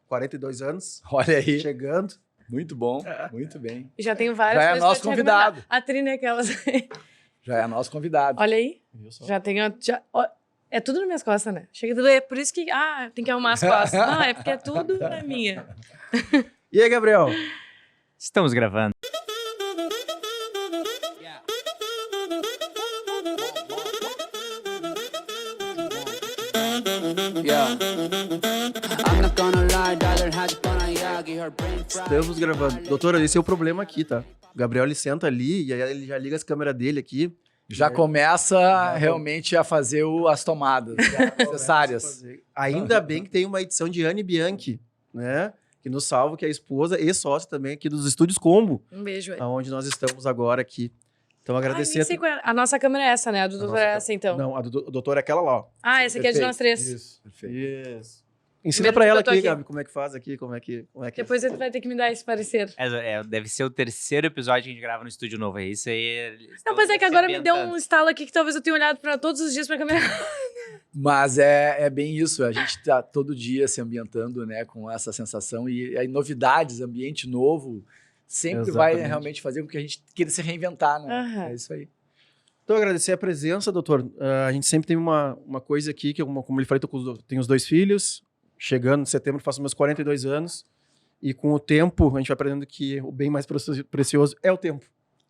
42 anos. Olha aí. Chegando. Muito bom, muito bem. Já tenho várias Já é coisas nosso pra te convidado. recomendar. A Trina é aquelas... Já é nosso convidado. Olha aí. Já tenho... é tudo nas minhas costas, né? Chega tudo... É por isso que... tem que arrumar as costas. Não, é porque é tudo é minha. E aí, Gabriel? Estamos gravando. Estamos gravando. Doutora, esse é o problema aqui, tá? O Gabriel, ele senta ali e aí ele já liga as câmeras dele aqui. Já começa realmente a fazer as tomadas necessárias. Ainda bem que tem uma edição de Anne Bianchi, né? Que nos salva, que é a esposa e sócia também aqui dos Estúdios Combo. Um beijo. Onde nós estamos agora aqui. Então, agradecer... nem sei qual é. A nossa câmera é essa, né? A do doutor é essa, então. Não, a do doutor é aquela lá, ó. Essa aqui é de nós três. Isso. Perfeito. Isso. Ensina pra ela aqui, Gabi, como é que faz aqui, como é que Depois ele vai ter que me dar esse parecer. Deve ser o terceiro episódio que a gente grava no estúdio novo. É isso aí. Não, pois é que agora me deu um estalo aqui que talvez eu tenha olhado pra todos os dias pra câmera. Mas é bem isso, a gente tá todo dia se ambientando, né, com essa sensação e aí novidades, ambiente novo, sempre vai realmente fazer com que a gente queira se reinventar, né? Uhum. É isso aí. Então, agradecer a presença, doutor. A gente sempre tem uma coisa aqui, que como ele falei, tenho os 2 filhos, chegando em setembro, faço meus 42 anos, e com o tempo, a gente vai aprendendo que o bem mais precioso é o tempo.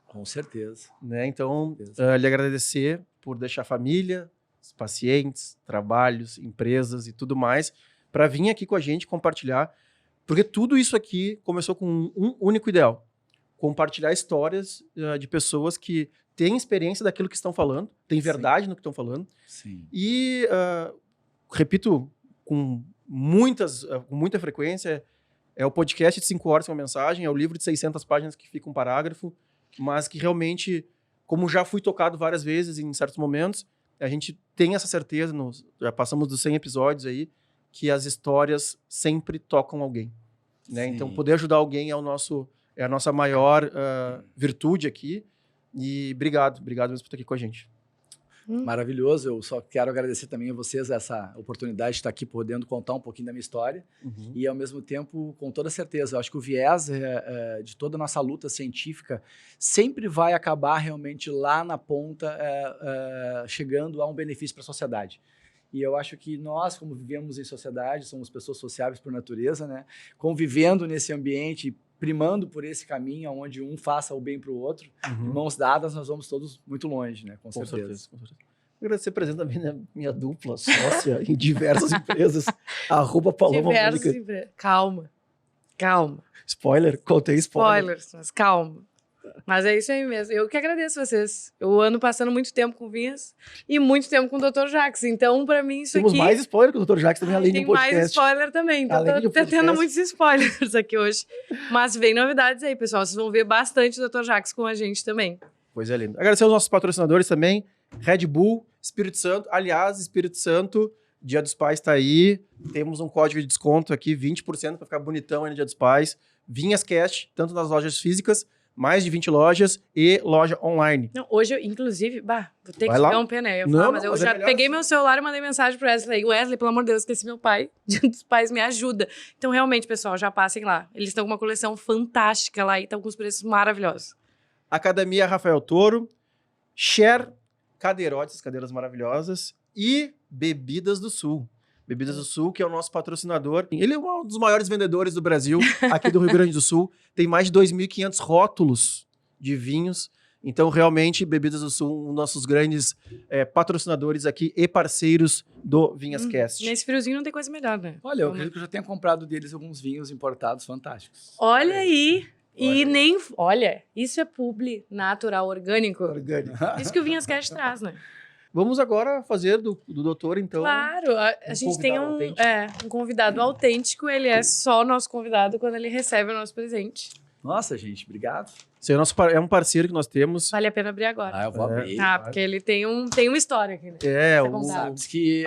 Com certeza. Né? Então, lhe agradecer por deixar família, os pacientes, trabalhos, empresas e tudo mais, para vir aqui com a gente compartilhar, porque tudo isso aqui começou com um único ideal: compartilhar histórias de pessoas que têm experiência daquilo que estão falando, têm verdade no que estão falando. Sim. E, repito, com muita frequência, é o podcast de 5 horas com uma mensagem, é o livro de 600 páginas que fica um parágrafo, mas que realmente, como já fui tocado várias vezes em certos momentos, a gente tem essa certeza, já passamos dos 100 episódios aí, que as histórias sempre tocam alguém. Né? Então, poder ajudar alguém é a nossa maior virtude aqui. E obrigado mesmo por estar aqui com a gente. Maravilhoso, eu só quero agradecer também a vocês essa oportunidade de estar aqui podendo contar um pouquinho da minha história e ao mesmo tempo, com toda certeza, eu acho que o viés de toda a nossa luta científica sempre vai acabar realmente lá na ponta chegando a um benefício para a sociedade. E eu acho que nós, como vivemos em sociedade, somos pessoas sociáveis por natureza, né? Convivendo nesse ambiente, primando por esse caminho, onde um faça o bem para o outro, mãos dadas, nós vamos todos muito longe, né? Com certeza. Agradecer a presença também da minha dupla sócia em diversas empresas. @Paloma Mônica. Calma. Spoiler? Contei spoiler. Spoilers, mas calma. Mas é isso aí mesmo. Eu que agradeço vocês. Eu ando passando muito tempo com Vinhas e muito tempo com o Dr. Jacques. Então, pra mim, isso Temos aqui... mais spoiler com o Dr. Jacques também, além do podcast. Tem mais spoiler também. Então, tô tendo muitos spoilers aqui hoje. Mas vem novidades aí, pessoal. Vocês vão ver bastante o Dr. Jacques com a gente também. Coisa linda. Agradecer aos nossos patrocinadores também. Red Bull, Espírito Santo. Aliás, Espírito Santo, Dia dos Pais tá aí. Temos um código de desconto aqui, 20% para ficar bonitão aí no Dia dos Pais. Vinhas Cast, tanto nas lojas físicas, mais de 20 lojas e loja online. Não, hoje, eu, inclusive, vou ter que interromper, né? Mas eu já peguei meu celular e mandei mensagem pro Wesley. Wesley, pelo amor de Deus, esqueci meu pai. Dia dos Pais, me ajuda. Então, realmente, pessoal, já passem lá. Eles estão com uma coleção fantástica lá e estão com os preços maravilhosos. Academia Rafael Toro, Share, Cadeirotes, cadeiras maravilhosas, e Bebidas do Sul. Bebidas do Sul, que é o nosso patrocinador. Ele é um dos maiores vendedores do Brasil, aqui do Rio Grande do Sul. Tem mais de 2.500 rótulos de vinhos. Então, realmente, Bebidas do Sul, um dos nossos grandes patrocinadores aqui e parceiros do Vinhascast. Nesse friozinho não tem coisa melhor, né? Olha, eu acredito que eu já tenha comprado deles alguns vinhos importados fantásticos. Olha aí! E nem... Olha, isso é publi natural, orgânico. Isso que o Vinhascast traz, né? Vamos agora fazer do doutor, então... Claro, a gente tem um convidado autêntico, ele é só nosso convidado quando ele recebe o nosso presente. Nossa, gente, obrigado. Esse é um parceiro que nós temos. Vale a pena abrir agora. Eu vou abrir. Porque ele tem uma história aqui, né? Sabes que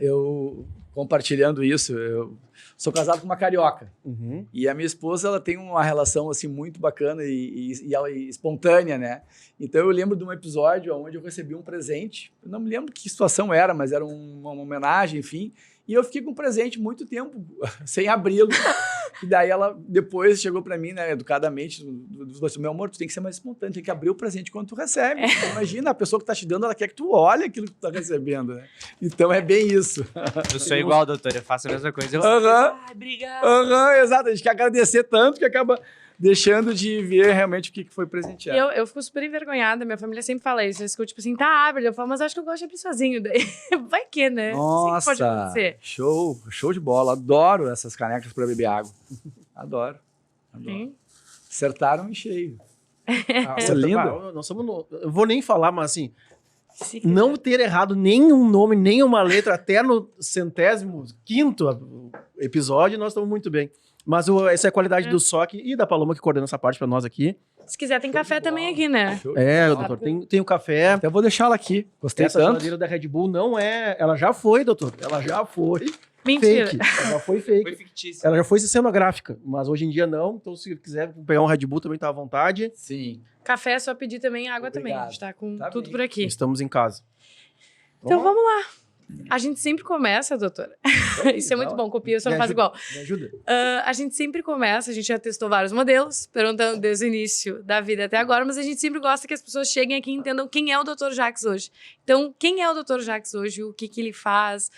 eu, compartilhando isso, eu sou casado com uma carioca. E a minha esposa, ela tem uma relação, assim, muito bacana e espontânea, né? Então, eu lembro de um episódio onde eu recebi um presente. Eu não me lembro que situação era, mas era uma homenagem, enfim. E eu fiquei com o presente muito tempo, sem abri-lo. E daí ela depois chegou para mim, né, educadamente, meu amor, tu tem que ser mais espontâneo, tem que abrir o presente quando tu recebe. Imagina, a pessoa que tá te dando, ela quer que tu olhe aquilo que tu tá recebendo, né? Então é bem isso. Eu sou igual, doutor, eu faço a mesma coisa. Obrigado. Exato, a gente quer agradecer tanto que acaba deixando de ver realmente o que foi presenteado. Eu fico super envergonhada, minha família sempre fala isso. Eles ficam tipo assim, tá, abre. Eu falo, mas acho que eu gosto de abrir sozinho. Daí vai que, né? Nossa, pode acontecer. Show de bola. Adoro essas canecas para beber água. Adoro. Acertaram em cheio. Nossa, linda. Nós somos eu vou nem falar, mas assim, não ter errado nenhum nome, nenhuma letra, até no 105º episódio, nós estamos muito bem. Mas essa é a qualidade do SOC e da Paloma que coordena essa parte para nós aqui. Se quiser, tem café também aqui, né? Doutor, tem o café. Até vou deixar ela aqui. Gostei essa tanto. geladeira da Red Bull não é... Ela já foi, doutor. Ela já foi Mentira. fake. Ela já foi fake. Foi fictício. Ela já foi cenográfica, mas hoje em dia não. Então, se quiser pegar um Red Bull, também tá à vontade. Sim. Café é só pedir também, água Obrigado. também. A gente tá com tudo bem. por aqui. Estamos em casa. Então, vamos lá. A gente sempre começa, doutora. Isso é muito bom, copia, eu só não faço igual. Me ajuda. A gente sempre começa, a gente já testou vários modelos, perguntando desde o início da vida até agora, mas a gente sempre gosta que as pessoas cheguem aqui e entendam quem é o Dr. Jacques hoje. Então, quem é o Dr. Jacques hoje? O que ele faz?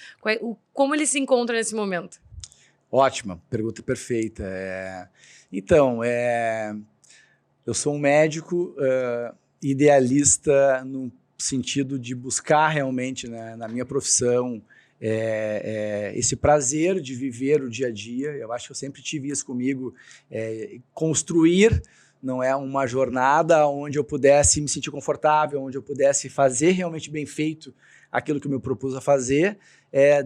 Como ele se encontra nesse momento? Ótima, pergunta perfeita. Então, eu sou um médico idealista no sentido de buscar realmente, né, na minha profissão esse prazer de viver o dia a dia. Eu acho que eu sempre tive isso comigo, construir não é uma jornada onde eu pudesse me sentir confortável, onde eu pudesse fazer realmente bem feito aquilo que eu me propus a fazer,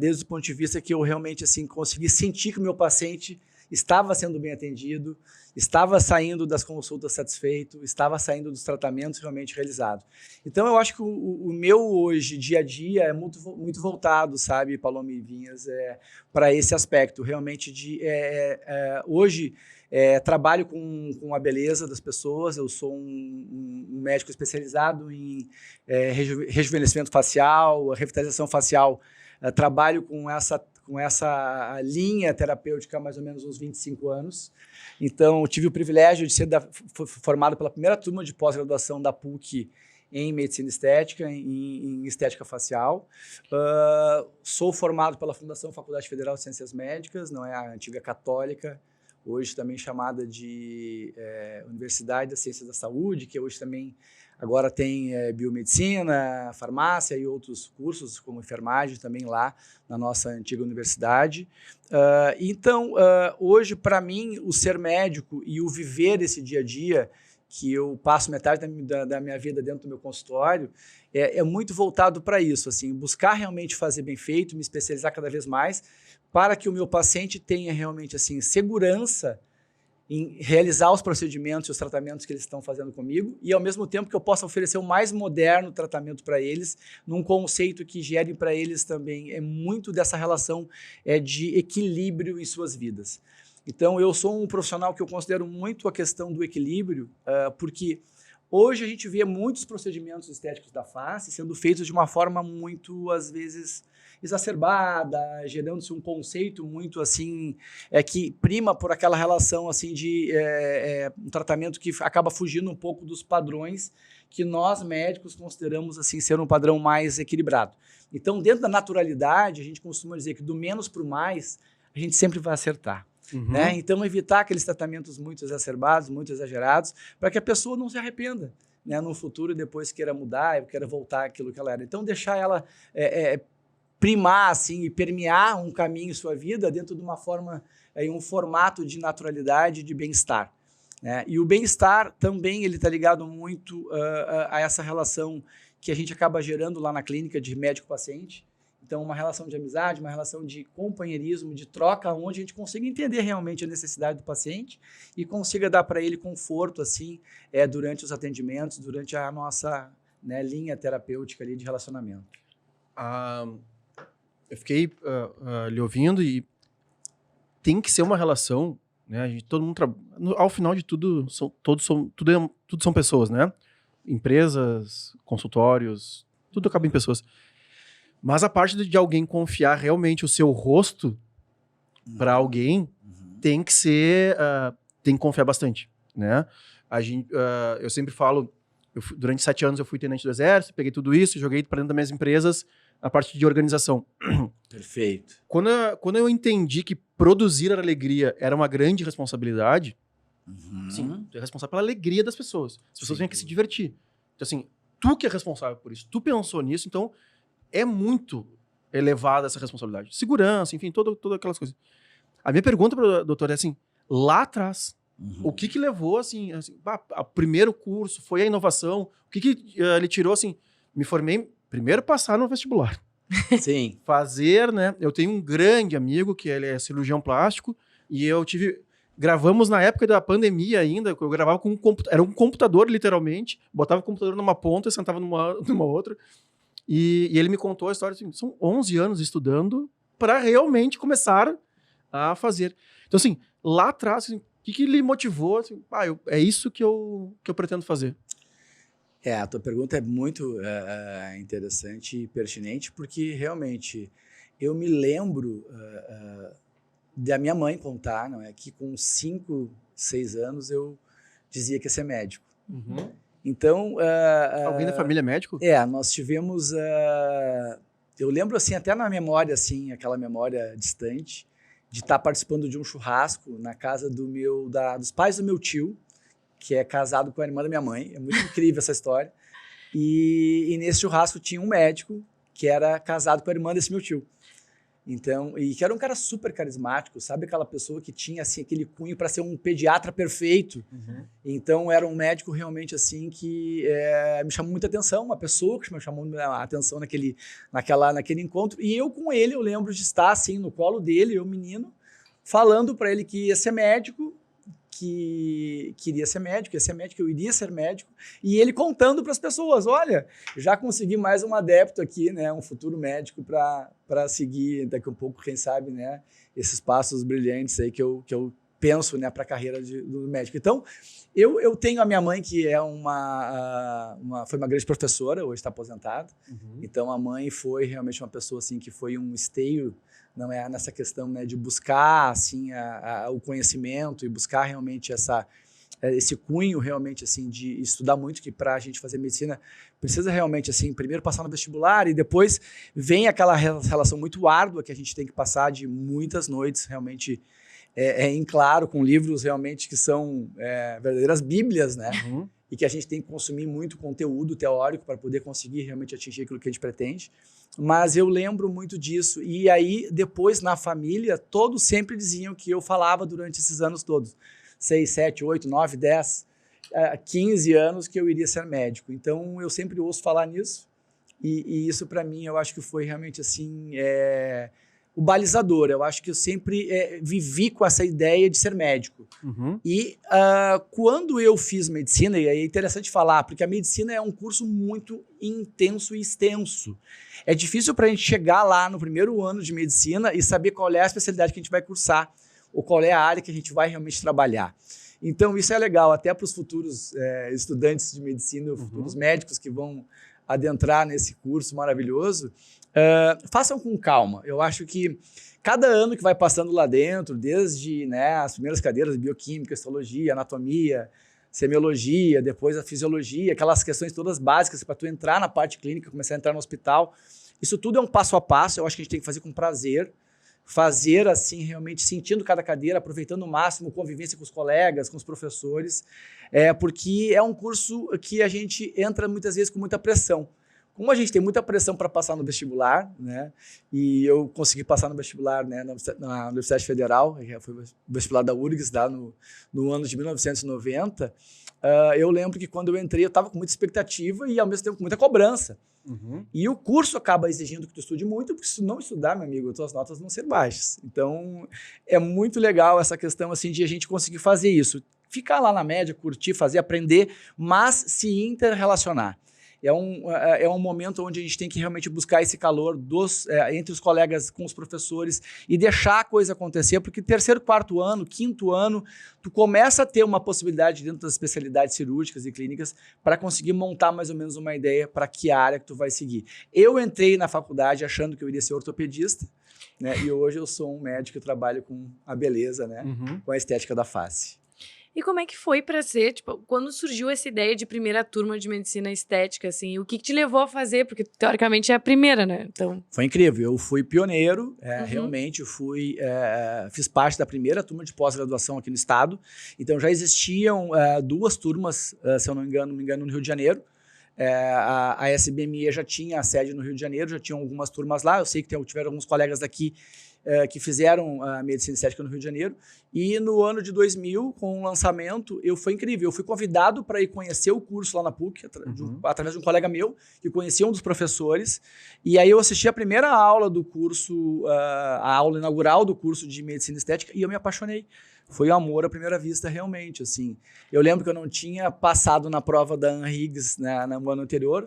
desde o ponto de vista que eu realmente assim consegui sentir que o meu paciente estava sendo bem atendido, estava saindo das consultas satisfeito, estava saindo dos tratamentos realmente realizados. Então, eu acho que o meu hoje, dia a dia, é muito voltado, sabe, Paloma e Vinhas, para esse aspecto, realmente de... hoje, trabalho com a beleza das pessoas, eu sou um médico especializado em rejuvenescimento facial, revitalização facial, trabalho com essa linha terapêutica há mais ou menos uns 25 anos. Então, tive o privilégio de ser formado pela primeira turma de pós-graduação da PUC em medicina estética, em estética facial. Sou formado pela Fundação Faculdade Federal de Ciências Médicas, não é a antiga católica, hoje também chamada de Universidade das Ciências da Saúde, que hoje também agora tem biomedicina, farmácia e outros cursos, como enfermagem também lá na nossa antiga universidade. Então, hoje, para mim, o ser médico e o viver esse dia a dia, que eu passo metade da minha vida dentro do meu consultório, é muito voltado para isso, assim, buscar realmente fazer bem feito, me especializar cada vez mais, para que o meu paciente tenha realmente assim, segurança em realizar os procedimentos e os tratamentos que eles estão fazendo comigo e, ao mesmo tempo, que eu possa oferecer o mais moderno tratamento para eles, num conceito que gere para eles também muito dessa relação de equilíbrio em suas vidas. Então, eu sou um profissional que eu considero muito a questão do equilíbrio, porque hoje a gente vê muitos procedimentos estéticos da face sendo feitos de uma forma muito, às vezes, exacerbada, gerando-se um conceito muito assim, que prima por aquela relação assim de um tratamento que acaba fugindo um pouco dos padrões que nós médicos consideramos assim ser um padrão mais equilibrado. Então, dentro da naturalidade, a gente costuma dizer que do menos para o mais, a gente sempre vai acertar. Uhum. Né? Então, evitar aqueles tratamentos muito exacerbados, muito exagerados, para que a pessoa não se arrependa, né? No futuro, depois queira mudar, queira voltar àquilo que ela era. Então, deixar ela primar assim, e permear um caminho em sua vida dentro de uma forma, um formato de naturalidade, de bem-estar. Né? E o bem-estar também ele está ligado muito a essa relação que a gente acaba gerando lá na clínica de médico-paciente. Então, uma relação de amizade, uma relação de companheirismo, de troca, onde a gente consiga entender realmente a necessidade do paciente e consiga dar para ele conforto assim, durante os atendimentos, durante a nossa, né, linha terapêutica ali de relacionamento. Eu fiquei lhe ouvindo e tem que ser uma relação, né? Todo mundo ao final de tudo, tudo são pessoas, né? Empresas, consultórios, tudo acaba em pessoas. Mas a parte de alguém confiar realmente o seu rosto para alguém tem que ser... tem que confiar bastante, né? Eu sempre falo, durante 7 anos eu fui tenente do Exército, peguei tudo isso, joguei para dentro das minhas empresas a parte de organização. Perfeito. Quando eu entendi que produzir a alegria era uma grande responsabilidade, sim, tu é responsável pela alegria das pessoas. As pessoas têm que se divertir. Então, assim, tu que é responsável por isso, tu pensou nisso, então é muito elevada essa responsabilidade. Segurança, enfim, todas aquelas coisas. A minha pergunta para o doutor é assim, lá atrás, o que levou, assim o primeiro curso, foi a inovação, o que ele tirou, assim, me formei, primeiro passar no vestibular. Sim. Fazer, né, eu tenho um grande amigo que ele é cirurgião plástico, e gravamos na época da pandemia ainda, eu gravava com era um computador, literalmente, botava o computador numa ponta e sentava numa outra, e ele me contou a história, assim, são 11 anos estudando para realmente começar a fazer. Então, assim, lá atrás, assim, o que lhe motivou? Assim, é isso que eu pretendo fazer. A tua pergunta é muito interessante e pertinente, porque realmente eu me lembro da minha mãe contar, não é, que com 5, 6 anos eu dizia que ia ser médico. Então... Alguém da família é médico? Nós tivemos... eu lembro, assim, até na memória, assim, aquela memória distante, de estar participando de um churrasco na casa dos pais do meu tio, que é casado com a irmã da minha mãe. É muito incrível essa história. E nesse churrasco tinha um médico que era casado com a irmã desse meu tio. Então, e que era um cara super carismático, sabe? Aquela pessoa que tinha, assim, aquele cunho para ser um pediatra perfeito. Então, era um médico realmente, assim, que me chamou muita atenção, uma pessoa que me chamou a atenção naquele encontro. E eu com ele, eu lembro de estar, assim, no colo dele, eu menino, falando para ele que ia ser médico, que queria ser médico, eu iria ser médico, e ele contando para as pessoas, olha, já consegui mais um adepto aqui, né, um futuro médico para seguir daqui a um pouco, quem sabe, né, esses passos brilhantes aí que eu penso, né, para a carreira do médico. Então, eu tenho a minha mãe que foi uma grande professora, hoje está aposentada, então a mãe foi realmente uma pessoa assim, que foi um esteio, não é, nessa questão, né, de buscar assim, o conhecimento e buscar realmente esse cunho realmente assim, de estudar muito, que para a gente fazer medicina precisa realmente assim, primeiro passar no vestibular e depois vem aquela relação muito árdua que a gente tem que passar de muitas noites realmente em claro, com livros realmente que são verdadeiras bíblias, né? E que a gente tem que consumir muito conteúdo teórico para poder conseguir realmente atingir aquilo que a gente pretende. Mas eu lembro muito disso. E aí, depois, na família, todos sempre diziam que eu falava durante esses anos todos. 6, 7, 8, 9, 10, 15 anos que eu iria ser médico. Então, eu sempre ouço falar nisso. E isso, para mim, eu acho que foi realmente assim... o balizador. Eu acho que eu sempre vivi com essa ideia de ser médico. E quando eu fiz medicina, e é interessante falar, porque a medicina é um curso muito intenso e extenso. É difícil para a gente chegar lá no primeiro ano de medicina e saber qual é a especialidade que a gente vai cursar, ou qual é a área que a gente vai realmente trabalhar. Então, isso é legal, até para os futuros estudantes de medicina, futuros médicos que vão adentrar nesse curso maravilhoso. Façam com calma. Eu acho que cada ano que vai passando lá dentro, desde, né, as primeiras cadeiras de bioquímica, histologia, anatomia, semiologia, depois a fisiologia, aquelas questões todas básicas para tu entrar na parte clínica, começar a entrar no hospital, isso tudo é um passo a passo. Eu acho que a gente tem que fazer com prazer, fazer assim, realmente sentindo cada cadeira, aproveitando o máximo, convivência com os colegas, com os professores, porque é um curso que a gente entra muitas vezes com muita pressão. Como a gente tem muita pressão para passar no vestibular, né? E eu consegui passar no vestibular, né, na Universidade Federal, que foi o vestibular da URGS, lá no ano de 1990, eu lembro que quando eu entrei eu estava com muita expectativa e ao mesmo tempo com muita cobrança. E o curso acaba exigindo que tu estude muito, porque se tu não estudar, meu amigo, as tuas notas vão ser baixas. Então, é muito legal essa questão assim, de a gente conseguir fazer isso. Ficar lá na média, curtir, fazer, aprender, mas se interrelacionar. é um momento onde a gente tem que realmente buscar esse calor entre os colegas, com os professores e deixar a coisa acontecer, porque terceiro, quarto ano, quinto ano, tu começa a ter uma possibilidade dentro das especialidades cirúrgicas e clínicas para conseguir montar mais ou menos uma ideia para que área que tu vai seguir. Eu entrei na faculdade achando que eu iria ser ortopedista, né? E hoje eu sou um médico que trabalho com a beleza, né? Com a estética da face. E como é que foi para ser, tipo, quando surgiu essa ideia de primeira turma de medicina estética, assim, o que te levou a fazer? Porque, teoricamente, é a primeira, né? Então... Foi incrível, eu fui pioneiro, realmente, fiz parte da primeira turma de pós-graduação aqui no estado, então já existiam 2 turmas, se eu não me engano, no Rio de Janeiro. A SBME já tinha a sede no Rio de Janeiro, já tinham algumas turmas lá, eu sei que tiveram alguns colegas daqui que fizeram a medicina estética no Rio de Janeiro, e no ano de 2000, com o lançamento, foi incrível, eu fui convidado para ir conhecer o curso lá na PUC, através de um colega meu, que conhecia um dos professores, e aí eu assisti a primeira aula do curso, a aula inaugural do curso de medicina estética, e eu me apaixonei. Foi amor à primeira vista, realmente, assim. Eu lembro que eu não tinha passado na prova da Ann Higgs, né, no ano anterior,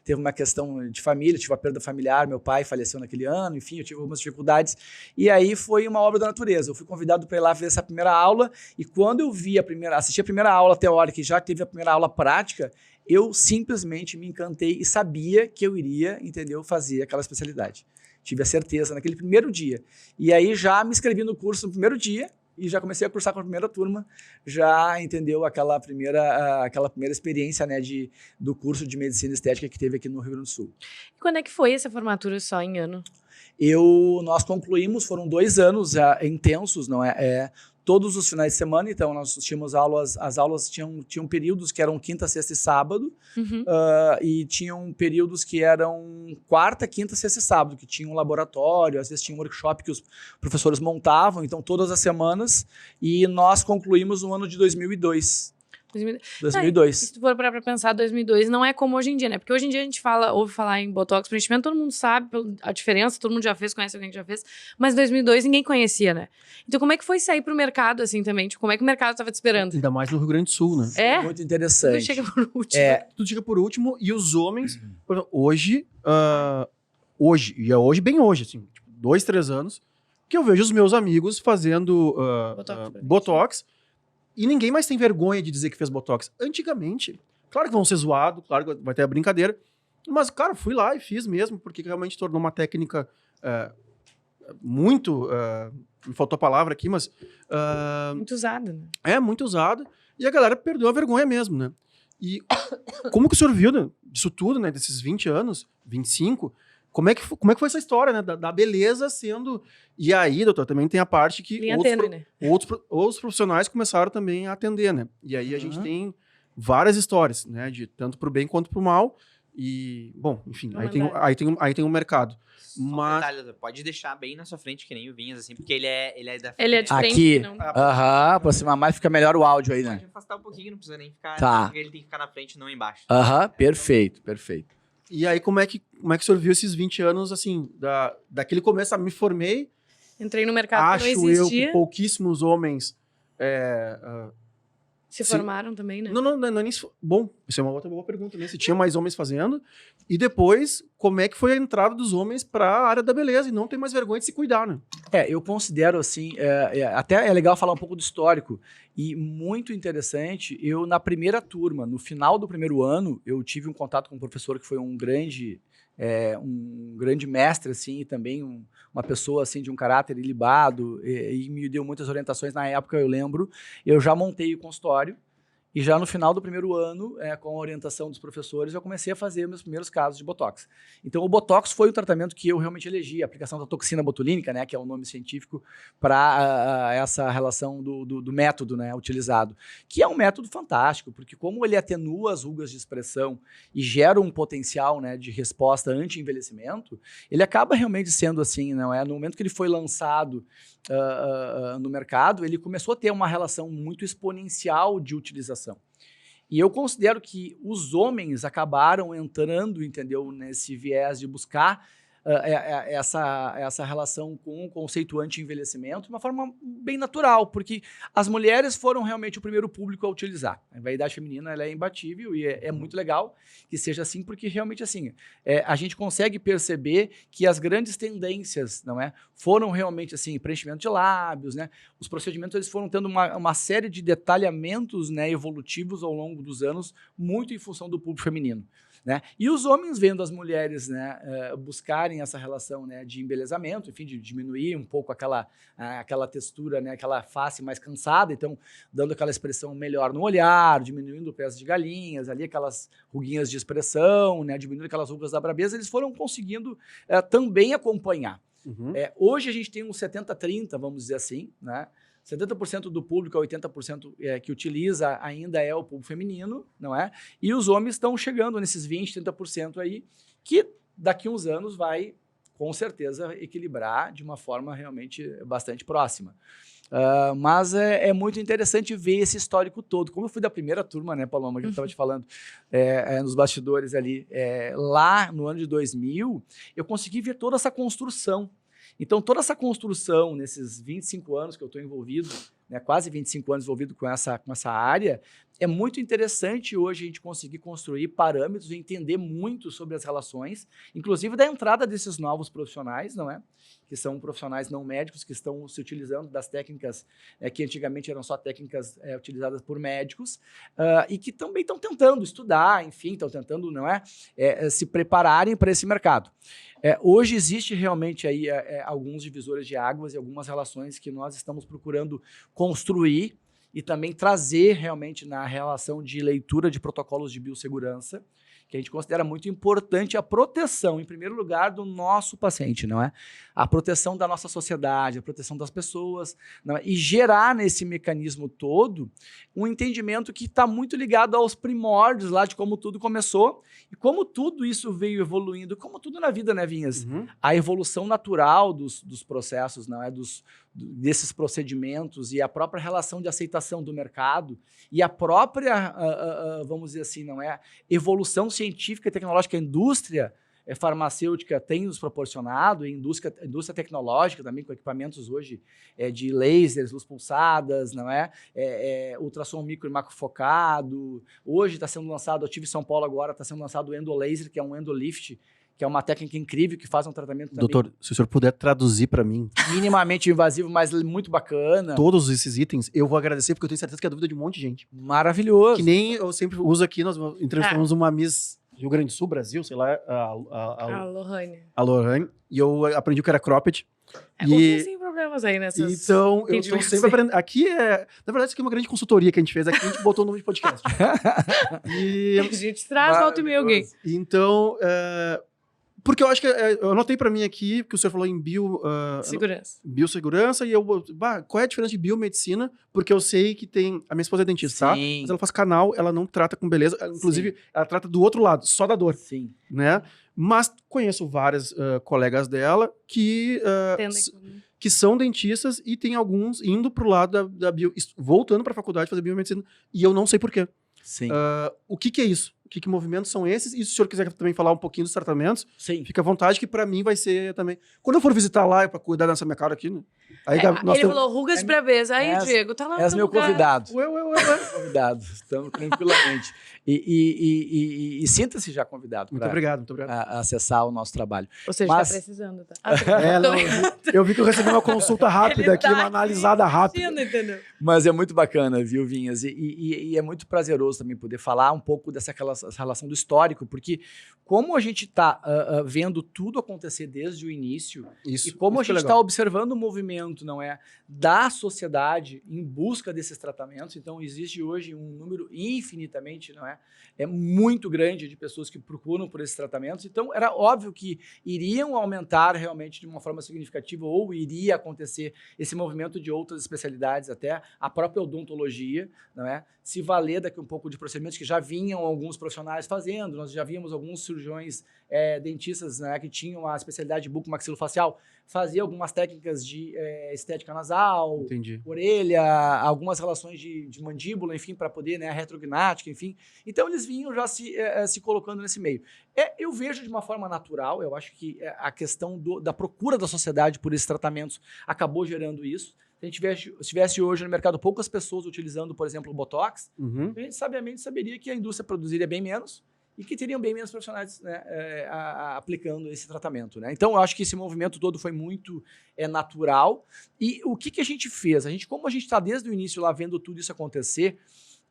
teve uma questão de família, tive uma perda familiar, meu pai faleceu naquele ano, enfim, eu tive algumas dificuldades, e aí foi uma obra da natureza. Eu fui convidado para ir lá ver essa primeira aula, e quando eu assisti a primeira aula teórica e já teve a primeira aula prática, eu simplesmente me encantei e sabia que eu iria, entendeu, fazer aquela especialidade. Tive a certeza naquele primeiro dia. E aí já me inscrevi no curso no primeiro dia, e já comecei a cursar com a primeira turma, já entendeu aquela primeira experiência, né, do curso de medicina estética que teve aqui no Rio Grande do Sul. E quando é que foi essa formatura só em ano? Nós concluímos, foram 2 anos intensos, não é? Todos os finais de semana, então nós tínhamos as aulas tinham períodos que eram quinta, sexta e sábado, e tinham períodos que eram quarta, quinta, sexta e sábado, que tinham um laboratório, às vezes tinha um workshop que os professores montavam, então todas as semanas, e nós concluímos no ano de 2002. 2002. Se tu for para pensar, 2002 não é como hoje em dia, né? Porque hoje em dia a gente ouve falar em Botox preenchimento, todo mundo sabe a diferença, todo mundo já fez, conhece alguém que já fez, mas 2002 ninguém conhecia, né? Então como é que foi sair pro mercado, assim, também? Tipo, como é que o mercado estava te esperando? Ainda mais no Rio Grande do Sul, né? É? Muito interessante. Tudo chega por último. Tudo chega por último, e os homens, por exemplo, hoje, bem hoje, assim, tipo, 2, 3 anos, que eu vejo os meus amigos fazendo Botox, e ninguém mais tem vergonha de dizer que fez Botox. Antigamente, claro que vão ser zoados, claro que vai ter a brincadeira, mas, cara, fui lá e fiz mesmo, porque realmente tornou uma técnica muito... me faltou a palavra aqui, mas... muito usada, né? Muito usada, e a galera perdeu a vergonha mesmo, né? E como que o senhor viu disso tudo, né? Desses 20 anos, 25... Como é que foi essa história, né? Da beleza sendo... E aí, doutor, também tem a parte que outros profissionais começaram também a atender, né? E aí a gente tem várias histórias, né? Tanto pro bem quanto pro mal. E, bom, enfim, aí tem um mercado. Mas... Detalhe, pode deixar bem na sua frente, que nem o Vinhas, assim, porque ele é da frente. Ele é de frente. Aqui. Aproximar mais, fica melhor o áudio aí, né? Pode afastar um pouquinho, não precisa nem ficar... Tá. Porque ele tem que ficar na frente, não embaixo. Perfeito. E aí, como é que o senhor viu esses 20 anos, assim, daquele começo, me formei... Entrei no mercado que não existia. Acho eu que pouquíssimos homens... se formaram também, né? Não é nem... Bom, isso é uma outra boa pergunta, né? Se tinha mais homens fazendo. E depois, como é que foi a entrada dos homens para a área da beleza? E não tem mais vergonha de se cuidar, né? Eu considero, assim, até é legal falar um pouco do histórico. E muito interessante, eu na primeira turma, no final do primeiro ano, eu tive um contato com um professor que foi um grande mestre, assim, e também uma pessoa, assim, de um caráter ilibado, e me deu muitas orientações. Na época, eu lembro, eu já montei o consultório, e já no final do primeiro ano, com a orientação dos professores, eu comecei a fazer meus primeiros casos de Botox. Então, o Botox foi o tratamento que eu realmente elegi, a aplicação da toxina botulínica, né, que é o nome científico para essa relação do método, né, utilizado, que é um método fantástico, porque como ele atenua as rugas de expressão e gera um potencial, né, de resposta anti-envelhecimento, ele acaba realmente sendo assim, não é? No momento que ele foi lançado no mercado, ele começou a ter uma relação muito exponencial de utilização. E eu considero que os homens acabaram entrando, entendeu, nesse viés de buscar essa relação com o conceito anti-envelhecimento de uma forma bem natural, porque as mulheres foram realmente o primeiro público a utilizar. A vaidade feminina ela é imbatível e é muito legal que seja assim, porque realmente assim, a gente consegue perceber que as grandes tendências, não é, foram realmente assim, preenchimento de lábios, né? Os procedimentos eles foram tendo uma série de detalhamentos, né, evolutivos ao longo dos anos, muito em função do público feminino. Né? E os homens vendo as mulheres, né, buscarem essa relação, né, de embelezamento, enfim, de diminuir um pouco aquela textura, né, aquela face mais cansada, então dando aquela expressão melhor no olhar, diminuindo o pés de galinhas, ali aquelas ruguinhas de expressão, né, diminuindo aquelas rugas da brabeza, eles foram conseguindo também acompanhar. Uhum. Hoje a gente tem uns 70-30, vamos dizer assim, né? 70% do público, 80% que utiliza ainda é o público feminino, não é? E os homens estão chegando nesses 20%, 30% aí, que daqui a uns anos vai, com certeza, equilibrar de uma forma realmente bastante próxima. Mas é muito interessante ver esse histórico todo. Como eu fui da primeira turma, né, Paloma, que eu estava te falando, nos bastidores ali, lá no ano de 2000, eu consegui ver toda essa construção. Então, toda essa construção, nesses 25 anos que eu estou envolvido, né, quase 25 anos envolvido com essa área, é muito interessante hoje a gente conseguir construir parâmetros e entender muito sobre as relações, inclusive da entrada desses novos profissionais, não é? Que são profissionais não médicos que estão se utilizando das técnicas que antigamente eram só técnicas utilizadas por médicos e que também estão tentando estudar, enfim, estão tentando, não é, se prepararem para esse mercado. Hoje existe realmente aí alguns divisores de águas e algumas relações que nós estamos procurando construir e também trazer realmente na relação de leitura de protocolos de biossegurança, que a gente considera muito importante a proteção, em primeiro lugar, do nosso paciente, não é? A proteção da nossa sociedade, a proteção das pessoas, não é? E gerar nesse mecanismo todo um entendimento que está muito ligado aos primórdios lá de como tudo começou e como tudo isso veio evoluindo, como tudo na vida, né, Vinhas? Uhum. A evolução natural dos processos, não é? Desses procedimentos e a própria relação de aceitação do mercado e a própria, vamos dizer assim, não é, evolução científica e tecnológica, a indústria farmacêutica tem nos proporcionado, a indústria tecnológica também, com equipamentos hoje de lasers, luz pulsadas, não é? Ultrassom micro e macrofocado. Hoje está sendo lançado, eu tive em São Paulo agora, está sendo lançado o endolaser, que é um endolift, que é uma técnica incrível que faz um tratamento também. Doutor, se o senhor puder traduzir para mim. Minimamente invasivo, mas muito bacana. Todos esses itens, eu vou agradecer, porque eu tenho certeza que é dúvida de um monte de gente. Maravilhoso. Que nem eu sempre uso aqui, nós entrevistamos uma Miss Rio Grande do Sul, Brasil, sei lá, a Lohane. A Lohane, e eu aprendi que era cropped. Hoje sem problemas aí nessas... Então, eu estou sempre aprendendo. Aqui na verdade, isso aqui é uma grande consultoria que a gente fez aqui, a gente botou o nome de podcast. E a gente traz volta e meia alguém. Então, porque eu acho que eu anotei pra mim aqui, porque o senhor falou em biossegurança, e qual é a diferença de biomedicina? Porque eu sei que tem, a minha esposa é dentista, tá? Mas ela faz canal, ela não trata com beleza, inclusive ela trata do outro lado, só da dor. Sim. Né? Mas conheço várias colegas dela que são dentistas e tem alguns indo pro lado voltando pra faculdade fazer biomedicina, e eu não sei por quê. Sim. O que é isso? Que movimentos são esses? E se o senhor quiser também falar um pouquinho dos tratamentos, sim, fica à vontade, que para mim vai ser também. Quando eu for visitar lá, para cuidar dessa minha cara aqui, né? Aí, ele falou rugas de brabeza. Aí, Diego, tá lá. És meu convidado. Ué. Convidado. Estamos tranquilamente. E sinta-se já convidado. Muito obrigado. A acessar o nosso trabalho. Ou seja, está precisando, tá? Eu vi que eu recebi uma consulta rápida aqui, uma analisada rápida. Entendeu? Mas é muito bacana, viu, Vinhas? E é muito prazeroso também poder falar um pouco dessa relação do histórico, porque como a gente está vendo tudo acontecer desde o início, e como a gente está observando o movimento, não é, da sociedade em busca desses tratamentos, então existe hoje um número infinitamente, não é muito grande de pessoas que procuram por esses tratamentos, então era óbvio que iriam aumentar realmente de uma forma significativa ou iria acontecer esse movimento de outras especialidades, até a própria odontologia, não é, se valer daqui um pouco de procedimentos que já vinham alguns profissionais fazendo, nós já víamos alguns cirurgiões dentistas, né, que tinham a especialidade bucomaxilofacial, fazia algumas técnicas de estética nasal, entendi, orelha, algumas relações de mandíbula, enfim, para poder, né, retrognática, enfim. Então, eles vinham já se colocando nesse meio. Eu vejo de uma forma natural, eu acho que a questão da procura da sociedade por esses tratamentos acabou gerando isso. Se a gente tivesse hoje no mercado poucas pessoas utilizando, por exemplo, o Botox, a gente sabiamente saberia que a indústria produziria bem menos e que teriam bem menos profissionais, né, aplicando esse tratamento. Né? Então, eu acho que esse movimento todo foi muito natural. E o que a gente fez? Como a gente está desde o início lá vendo tudo isso acontecer,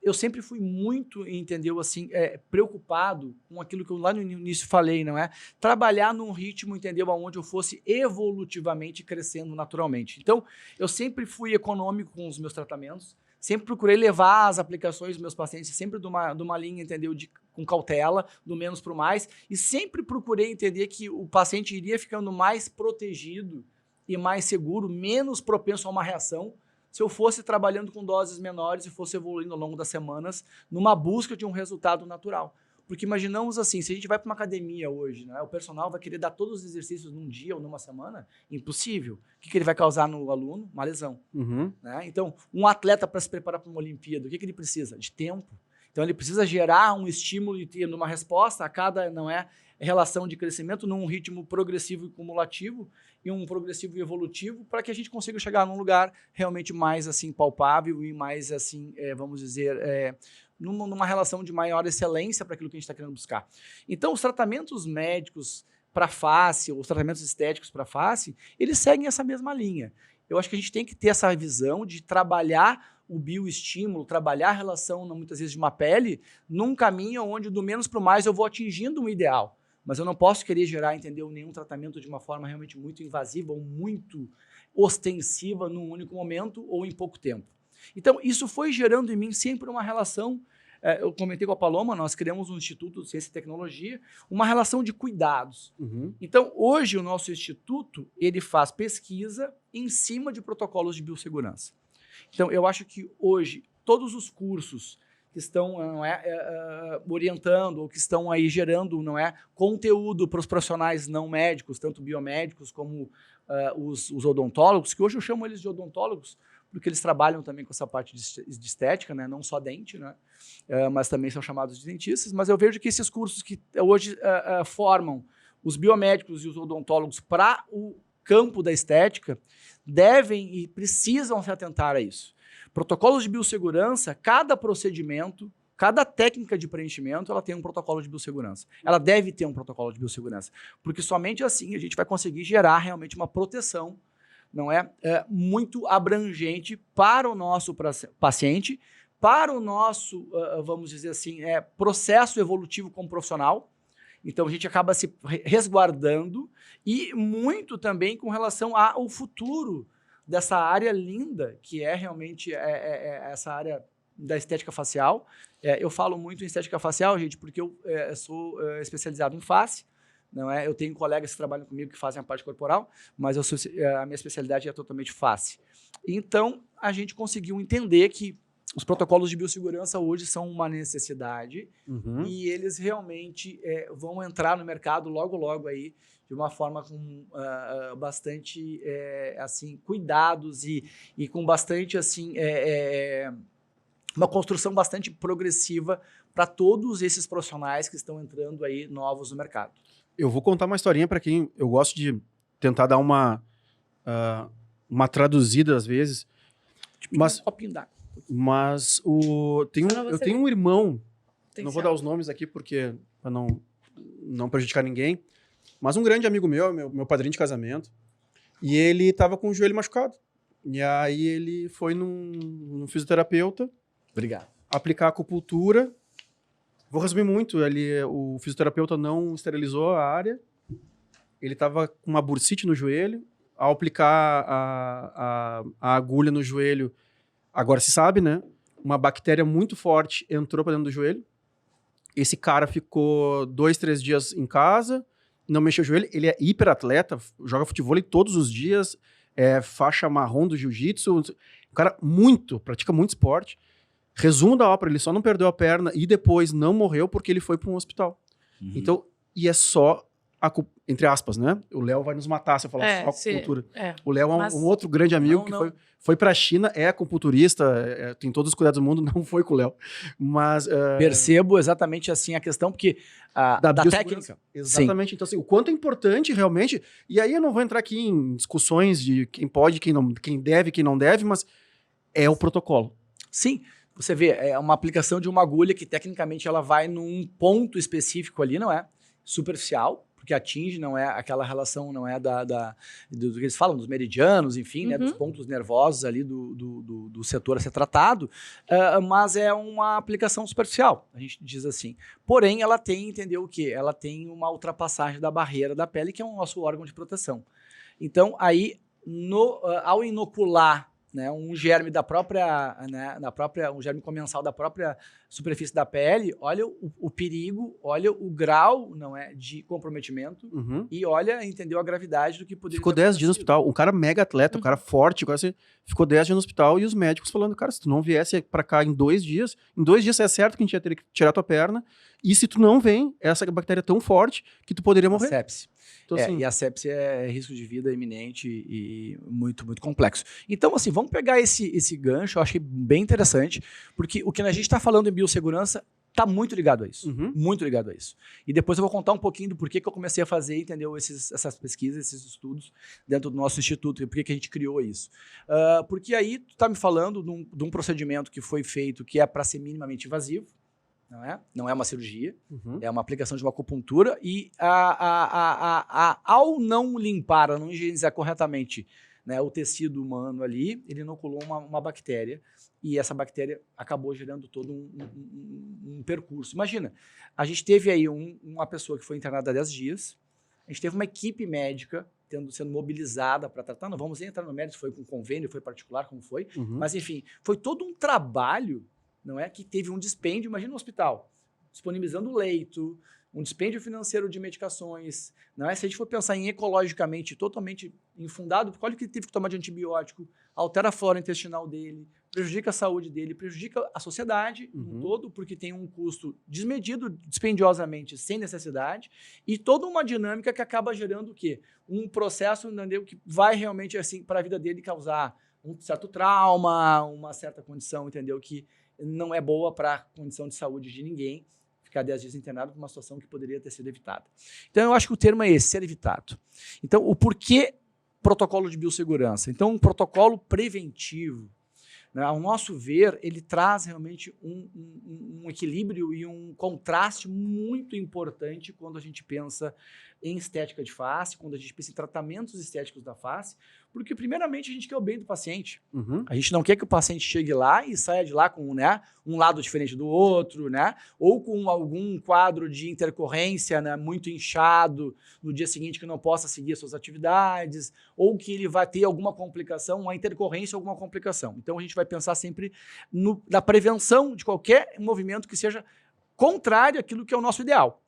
eu sempre fui muito, entendeu, assim, preocupado com aquilo que eu lá no início falei, não é? Trabalhar num ritmo, entendeu, onde eu fosse evolutivamente crescendo naturalmente. Então, eu sempre fui econômico com os meus tratamentos, sempre procurei levar as aplicações dos meus pacientes sempre de uma linha, entendeu, com cautela, do menos para o mais, e sempre procurei entender que o paciente iria ficando mais protegido e mais seguro, menos propenso a uma reação, se eu fosse trabalhando com doses menores e fosse evoluindo ao longo das semanas numa busca de um resultado natural. Porque imaginamos assim, se a gente vai para uma academia hoje, né, o personal vai querer dar todos os exercícios num dia ou numa semana? Impossível. O que ele vai causar no aluno? Uma lesão. Né? Então, um atleta para se preparar para uma Olimpíada, o que ele precisa? De tempo. Então, ele precisa gerar um estímulo e ter uma resposta a cada relação de crescimento num ritmo progressivo e cumulativo e um progressivo e evolutivo para que a gente consiga chegar num lugar realmente mais assim palpável e mais assim, vamos dizer, numa relação de maior excelência para aquilo que a gente está querendo buscar. Então, os tratamentos médicos para face, os tratamentos estéticos para face, eles seguem essa mesma linha. Eu acho que a gente tem que ter essa visão de trabalhar o bioestímulo, trabalhar a relação, muitas vezes, de uma pele num caminho onde, do menos para o mais, eu vou atingindo um ideal. Mas eu não posso querer gerar, entendeu, nenhum tratamento de uma forma realmente muito invasiva ou muito ostensiva num único momento ou em pouco tempo. Então, isso foi gerando em mim sempre uma relação, eu comentei com a Paloma, nós criamos um Instituto de Ciência e Tecnologia, uma relação de cuidados. Então, hoje o nosso instituto, ele faz pesquisa em cima de protocolos de biossegurança. Então, eu acho que hoje todos os cursos que estão orientando ou que estão aí gerando conteúdo para os profissionais não médicos, tanto biomédicos como os odontólogos, que hoje eu chamo eles de odontólogos, porque eles trabalham também com essa parte de estética, né? Não só dente, né? Mas também são chamados de dentistas. Mas eu vejo que esses cursos que hoje formam os biomédicos e os odontólogos para o campo da estética devem e precisam se atentar a isso. Protocolos de biossegurança, cada procedimento, cada técnica de preenchimento, ela tem um protocolo de biossegurança. Ela deve ter um protocolo de biossegurança, porque somente assim a gente vai conseguir gerar realmente uma proteção, muito abrangente para o nosso paciente, para o nosso, vamos dizer assim, processo evolutivo como profissional. Então, a gente acaba se resguardando e muito também com relação ao futuro dessa área linda, que é realmente essa área da estética facial. Eu falo muito em estética facial, gente, porque eu sou especializado em face. Eu tenho colegas que trabalham comigo que fazem a parte corporal, mas a minha especialidade é totalmente face. Então, a gente conseguiu entender que os protocolos de biossegurança hoje são uma necessidade e eles realmente vão entrar no mercado logo, logo aí, de uma forma com bastante assim, cuidados e com bastante assim, uma construção bastante progressiva para todos esses profissionais que estão entrando aí novos no mercado. Eu vou contar uma historinha para quem eu gosto de tentar dar uma traduzida às vezes. Tipo, mas, um copinho d'água. Mas eu tenho um irmão, não vou dar os nomes aqui porque para não prejudicar ninguém, mas um grande amigo meu padrinho de casamento, e ele estava com o joelho machucado. E aí ele foi num fisioterapeuta. Obrigado. Aplicar acupuntura. Vou resumir muito, o fisioterapeuta não esterilizou a área, ele estava com uma bursite no joelho, ao aplicar a agulha no joelho, agora se sabe, né? Uma bactéria muito forte entrou para dentro do joelho. Esse cara ficou 2-3 dias em casa, não mexeu o joelho. Ele é hiperatleta, joga futebol todos os dias, faixa marrom do jiu-jitsu. O cara pratica muito esporte. Resumo da ópera, ele só não perdeu a perna e depois não morreu porque ele foi para um hospital. Então, e é só entre aspas, né? O Léo vai nos matar se eu falar só acupuntura. O Léo é um outro grande amigo que foi para a China, é acupunturista, tem todos os cuidados do mundo, não foi com o Léo. Mas percebo exatamente assim a questão, porque da técnica. Exatamente. Sim. Então, assim, o quanto é importante realmente. E aí eu não vou entrar aqui em discussões de quem pode, quem deve, quem não deve, mas é o protocolo. Sim. Você vê, é uma aplicação de uma agulha que tecnicamente ela vai num ponto específico ali, não é superficial, porque atinge, não é aquela relação, não é do que eles falam, dos meridianos, enfim, né, dos pontos nervosos ali do setor a ser tratado, mas é uma aplicação superficial, a gente diz assim. Porém, ela tem, entendeu o quê? Ela tem uma ultrapassagem da barreira da pele, que é o nosso órgão de proteção. Então, aí, ao inocular, né, um germe um germe comensal da própria superfície da pele, olha o perigo, olha o grau, não é, de comprometimento e olha, entendeu, a gravidade do que poderia Ficou 10 dias no hospital, um cara mega atleta, um cara forte, quase ficou 10 dias no hospital e os médicos falando, cara, se tu não viesse pra cá em 2 dias é certo que a gente ia ter que tirar tua perna, e se tu não vem, essa bactéria é tão forte que tu poderia morrer. Sepse. Então, assim, e a sepse é risco de vida iminente e muito, muito complexo. Então, assim, vamos pegar esse gancho, eu achei bem interessante, porque o que a gente está falando em biossegurança está muito ligado a isso. Muito ligado a isso. E depois eu vou contar um pouquinho do porquê que eu comecei a fazer, entendeu, essas pesquisas, esses estudos dentro do nosso instituto, e por que a gente criou isso. Porque aí tu está me falando de um procedimento que foi feito que é para ser minimamente invasivo, não é uma cirurgia, é uma aplicação de uma acupuntura e ao não limpar, ao não higienizar corretamente, né, o tecido humano ali, ele inoculou uma bactéria e essa bactéria acabou gerando todo um percurso. Imagina, a gente teve aí uma pessoa que foi internada há 10 dias, a gente teve uma equipe médica sendo mobilizada para tratar, não vamos entrar no mérito se foi com convênio, foi particular, como foi, mas enfim, foi todo um trabalho, não é, que teve um dispêndio, imagina um hospital, disponibilizando leito, um dispêndio financeiro de medicações, não é? Se a gente for pensar em ecologicamente, totalmente infundado, olha o que ele teve que tomar de antibiótico, altera a flora intestinal dele, prejudica a saúde dele, prejudica a sociedade no todo, porque tem um custo desmedido, dispendiosamente, sem necessidade, e toda uma dinâmica que acaba gerando o quê? Um processo, entendeu, que vai realmente, assim, para a vida dele causar um certo trauma, uma certa condição, entendeu, que não é boa para a condição de saúde de ninguém, ficar 10 dias internado por uma situação que poderia ter sido evitada. Então, eu acho que o termo é esse, ser evitado. Então, o porquê protocolo de biossegurança? Então, um protocolo preventivo, né, ao nosso ver, ele traz realmente um equilíbrio e um contraste muito importante quando a gente pensa em estética de face, quando a gente pensa em tratamentos estéticos da face, porque, primeiramente, a gente quer o bem do paciente. A gente não quer que o paciente chegue lá e saia de lá com, né, um lado diferente do outro, né, ou com algum quadro de intercorrência, né, muito inchado no dia seguinte que não possa seguir as suas atividades, ou que ele vai ter alguma complicação, uma intercorrência ou alguma complicação. Então, a gente vai pensar sempre na prevenção de qualquer movimento que seja contrário àquilo que é o nosso ideal.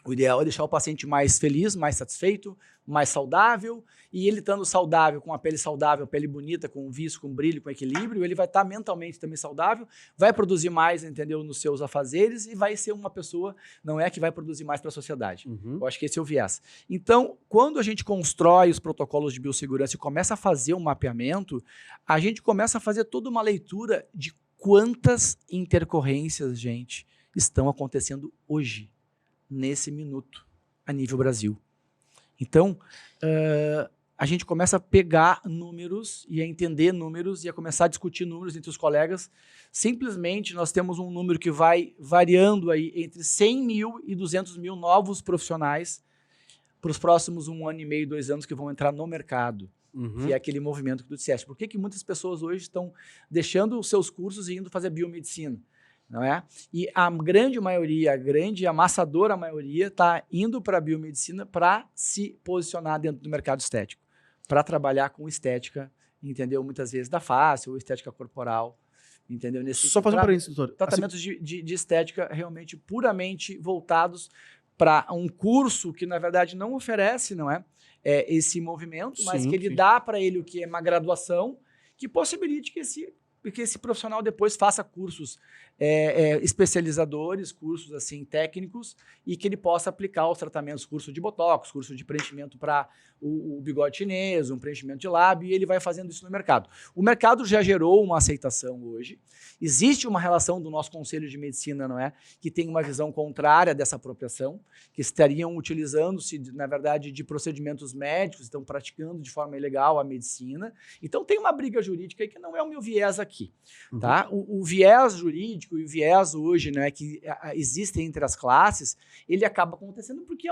O ideal é deixar o paciente mais feliz, mais satisfeito, mais saudável, e ele estando saudável, com a pele saudável, a pele bonita, com viço, com brilho, com equilíbrio, ele vai estar mentalmente também saudável, vai produzir mais, entendeu, nos seus afazeres e vai ser uma pessoa, não é, que vai produzir mais para a sociedade. Eu acho que esse é o viés. Então, quando a gente constrói os protocolos de biossegurança e começa a fazer um mapeamento, a gente começa a fazer toda uma leitura de quantas intercorrências, gente, estão acontecendo hoje, nesse minuto, a nível Brasil. Então, a gente começa a pegar números e a entender números e a começar a discutir números entre os colegas. Simplesmente, nós temos um número que vai variando aí entre 100 mil e 200 mil novos profissionais para os próximos 1 ano e meio, 2 anos que vão entrar no mercado. Que é aquele movimento que tu disseste. Por que muitas pessoas hoje estão deixando os seus cursos e indo fazer biomedicina? Não é? E a grande maioria, a grande amassadora maioria está indo para a biomedicina para se posicionar dentro do mercado estético, para trabalhar com estética, entendeu? Muitas vezes da face ou estética corporal, entendeu? Só fazer um parênteses, doutor. Tratamentos assim, de estética realmente puramente voltados para um curso que, na verdade, não oferece, não é? Esse movimento, mas que ele dá para ele o que é uma graduação que possibilite que esse que esse profissional depois faça cursos especializadores, cursos assim técnicos, e que ele possa aplicar os tratamentos, curso de botox, curso de preenchimento para o bigode chinês, um preenchimento de lábio, e ele vai fazendo isso no mercado. O mercado já gerou uma aceitação hoje. Existe uma relação do nosso Conselho de Medicina, não é, que tem uma visão contrária dessa apropriação, que estariam utilizando-se, na verdade, de procedimentos médicos, estão praticando de forma ilegal a medicina. Então tem uma briga jurídica aí que não é o meu viés aqui, tá? O viés jurídico e o viés hoje, né, que existem entre as classes, ele acaba acontecendo porque é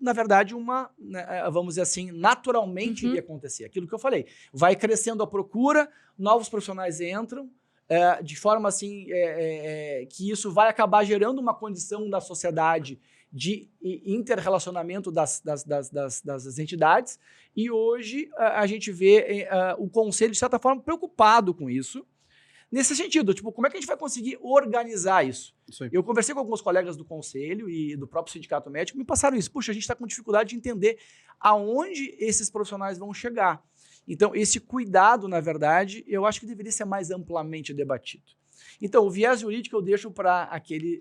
na verdade, vamos dizer assim, naturalmente iria acontecer. Aquilo que eu falei, vai crescendo a procura, novos profissionais entram, de forma assim, que isso vai acabar gerando uma condição da sociedade de interrelacionamento das entidades, e hoje a gente vê o Conselho, de certa forma, preocupado com isso, nesse sentido, tipo, como é que a gente vai conseguir organizar isso? Eu conversei com alguns colegas do Conselho e do próprio Sindicato Médico, me passaram isso. Puxa, a gente está com dificuldade de entender aonde esses profissionais vão chegar. Então, esse cuidado, na verdade, eu acho que deveria ser mais amplamente debatido. Então, o viés jurídico eu deixo para aqueles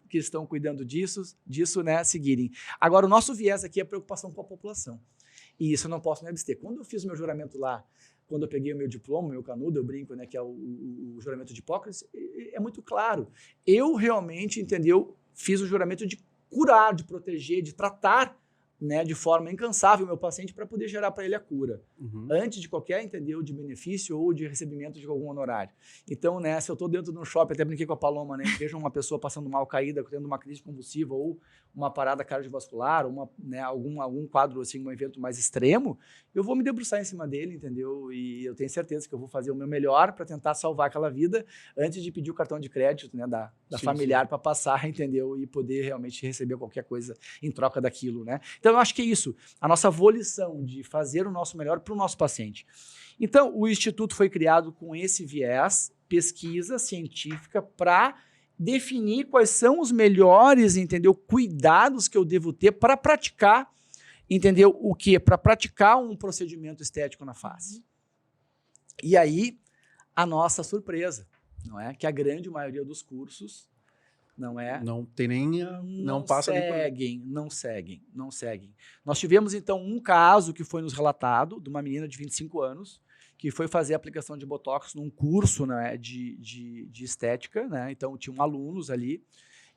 que estão cuidando disso, né, seguirem. Agora, o nosso viés aqui é a preocupação com a população. E isso eu não posso me abster. Quando eu fiz o meu juramento lá, quando eu peguei o meu diploma, o meu canudo, eu brinco, né, que é o juramento de Hipócrates, é muito claro. Eu realmente, entendeu, fiz o juramento de curar, de proteger, de tratar, né, de forma incansável o meu paciente para poder gerar para ele a cura, antes de qualquer, entendeu, de benefício ou de recebimento de algum honorário. Então, né, se eu estou dentro de um shopping, até brinquei com a Paloma, né, vejo uma pessoa passando mal caída, tendo uma crise convulsiva ou uma parada cardiovascular, ou né, algum quadro, assim, um evento mais extremo, eu vou me debruçar em cima dele, entendeu? E eu tenho certeza que eu vou fazer o meu melhor para tentar salvar aquela vida antes de pedir o cartão de crédito, né, da familiar para passar, entendeu? E poder realmente receber qualquer coisa em troca daquilo, né? Então, eu acho que é isso, a nossa volição de fazer o nosso melhor para o nosso paciente. Então, o Instituto foi criado com esse viés, pesquisa científica, para definir quais são os melhores, entendeu, cuidados que eu devo ter para praticar, entendeu, o quê? Para praticar um procedimento estético na face. E aí, a nossa surpresa, não é? Que a grande maioria dos cursos não é? Não tem nem... Não passa seguem, não seguem. Nós tivemos, então, um caso que foi nos relatado, de uma menina de 25 anos, que foi fazer a aplicação de Botox num curso, né, de estética, né? Então, tinham alunos ali,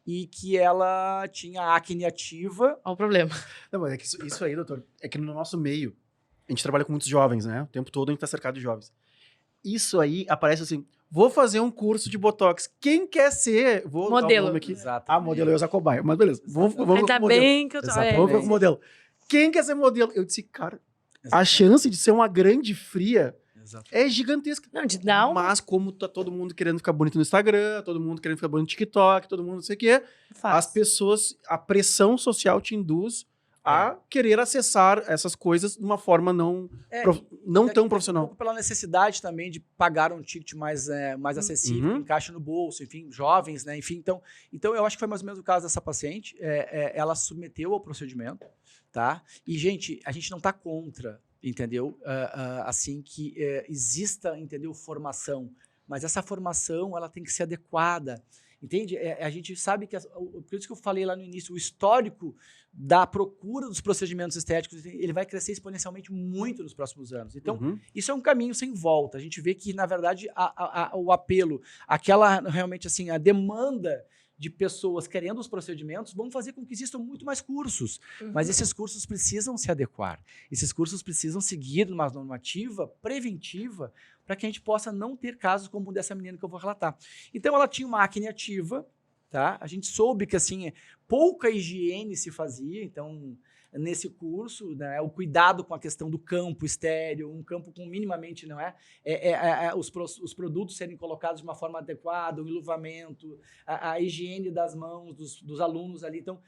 e que ela tinha acne ativa. Olha o problema. Não, mas é que isso aí, doutor, é que no nosso meio, a gente trabalha com muitos jovens, né? O tempo todo a gente está cercado de jovens. Isso aí aparece assim... Vou fazer um curso de Botox. Quem quer ser... Vou modelo. Dar o nome aqui. Exato. Modelo eu uso a cobaia. Mas beleza. Vamos Ainda bem que eu tô... Vamos com o modelo. Quem quer ser modelo? Eu disse, cara, a chance de ser uma grande fria é gigantesca. Não, de dar um... Mas como tá todo mundo querendo ficar bonito no Instagram, todo mundo querendo ficar bonito no TikTok, todo mundo não sei o quê, as pessoas... A pressão social te induz a querer acessar essas coisas de uma forma não tão profissional. Um pouco pela necessidade também de pagar um ticket mais acessível, encaixe no bolso, enfim, jovens, né? Enfim, então eu acho que foi mais ou menos o caso dessa paciente. Ela submeteu ao procedimento, tá? E, gente, a gente não tá contra, entendeu? Assim, que exista, entendeu, formação. Mas essa formação, ela tem que ser adequada. Entende? A gente sabe que, por isso que eu falei lá no início, o histórico da procura dos procedimentos estéticos, ele vai crescer exponencialmente muito nos próximos anos. Então, isso é um caminho sem volta. A gente vê que, na verdade, o apelo, realmente assim, a demanda de pessoas querendo os procedimentos, vão fazer com que existam muito mais cursos. Mas esses cursos precisam se adequar. Esses cursos precisam seguir uma normativa preventiva para que a gente possa não ter casos como o dessa menina que eu vou relatar. Então, ela tinha uma acne ativa, tá? A gente soube que, assim, pouca higiene se fazia, então... Nesse curso, né, o cuidado com a questão do campo estéreo, um campo com minimamente, não é? Os produtos serem colocados de uma forma adequada, o enluvamento, a higiene das mãos dos alunos ali. Então,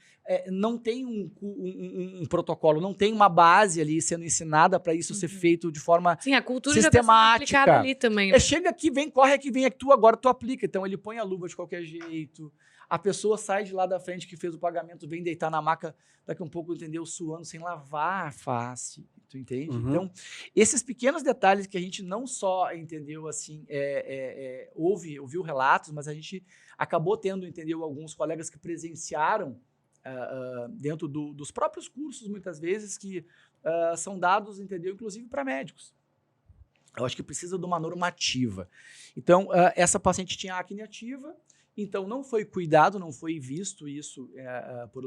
não tem um protocolo, não tem uma base ali sendo ensinada para isso ser feito de forma sistemática. Sim, a cultura já está sendo aplicada ali também. Né? Chega aqui, corre aqui, vem aqui, agora tu aplica. Então, ele põe a luva de qualquer jeito. a pessoa sai de lá da frente que fez o pagamento, vem deitar na maca, daqui a um pouco, entendeu? Suando, sem lavar a face, tu entende? Então, esses pequenos detalhes que a gente não só, entendeu, assim, ouviu relatos, mas a gente acabou tendo, entendeu, alguns colegas que presenciaram dentro dos próprios cursos, muitas vezes, que são dados, entendeu, inclusive para médicos. Eu acho que precisa de uma normativa. Então, essa paciente tinha acne ativa, então não foi cuidado, não foi visto isso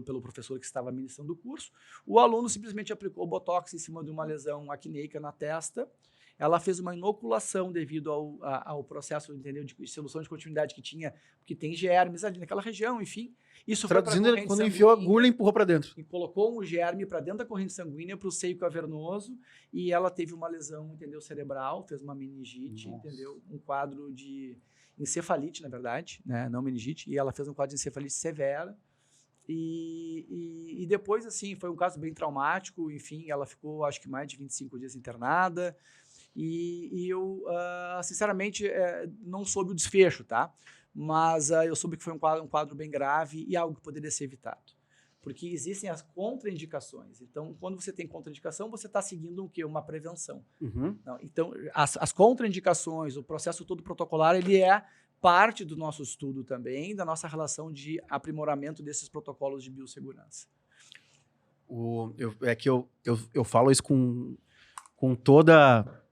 pelo professor que estava ministrando o curso. O aluno simplesmente aplicou Botox em cima de uma lesão acneica na testa. Ela fez uma inoculação devido ao processo, entendeu, de solução de continuidade que tinha, porque tem germes ali naquela região, enfim. Isso traduzindo, foi quando enfiou a agulha e empurrou para dentro. E colocou um germe para dentro da corrente sanguínea, para o seio cavernoso, e ela teve uma lesão, entendeu, cerebral, fez uma meningite, entendeu, um quadro de encefalite, na verdade, né, não meningite, e ela fez um quadro de encefalite severa. E depois, assim, foi um caso bem traumático, enfim, ela ficou, acho que mais de 25 dias internada. E eu, sinceramente, não soube o desfecho, tá? Mas eu soube que foi um quadro bem grave e algo que poderia ser evitado. Porque existem as contraindicações. Então, quando você tem contraindicação, você está seguindo o quê? Uma prevenção. Não, então, as contraindicações, o processo todo protocolar, ele é parte do nosso estudo também, da nossa relação de aprimoramento desses protocolos de biossegurança. Eu falo isso com toda...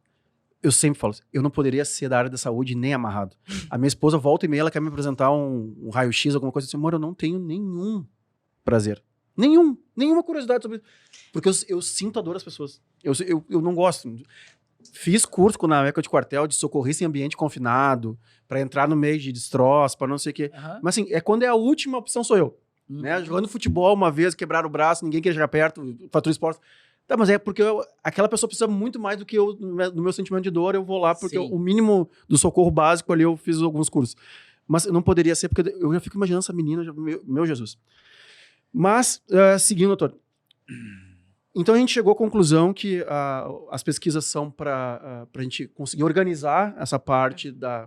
Eu sempre falo, eu não poderia ser da área da saúde nem amarrado. A minha esposa volta e meia, ela quer me apresentar um raio-x, alguma coisa assim. Amor, eu não tenho nenhum prazer. Nenhuma curiosidade sobre isso. Porque eu sinto a dor das pessoas. Eu não gosto. Fiz curso na época de quartel de socorrista em ambiente confinado, para entrar no meio de destroço, para não sei o quê. Mas assim, quando é a última opção sou eu. Né? Jogando futebol uma vez, quebraram o braço, ninguém quer chegar perto, fatura esporte. Tá, mas é porque aquela pessoa precisa muito mais do que eu, no meu sentimento de dor, eu vou lá, porque o mínimo do socorro básico ali eu fiz alguns cursos. Mas não poderia ser, porque eu já fico imaginando essa menina, meu Jesus. Mas, seguindo, doutor. Então a gente chegou à conclusão que as pesquisas são para a gente conseguir organizar essa parte da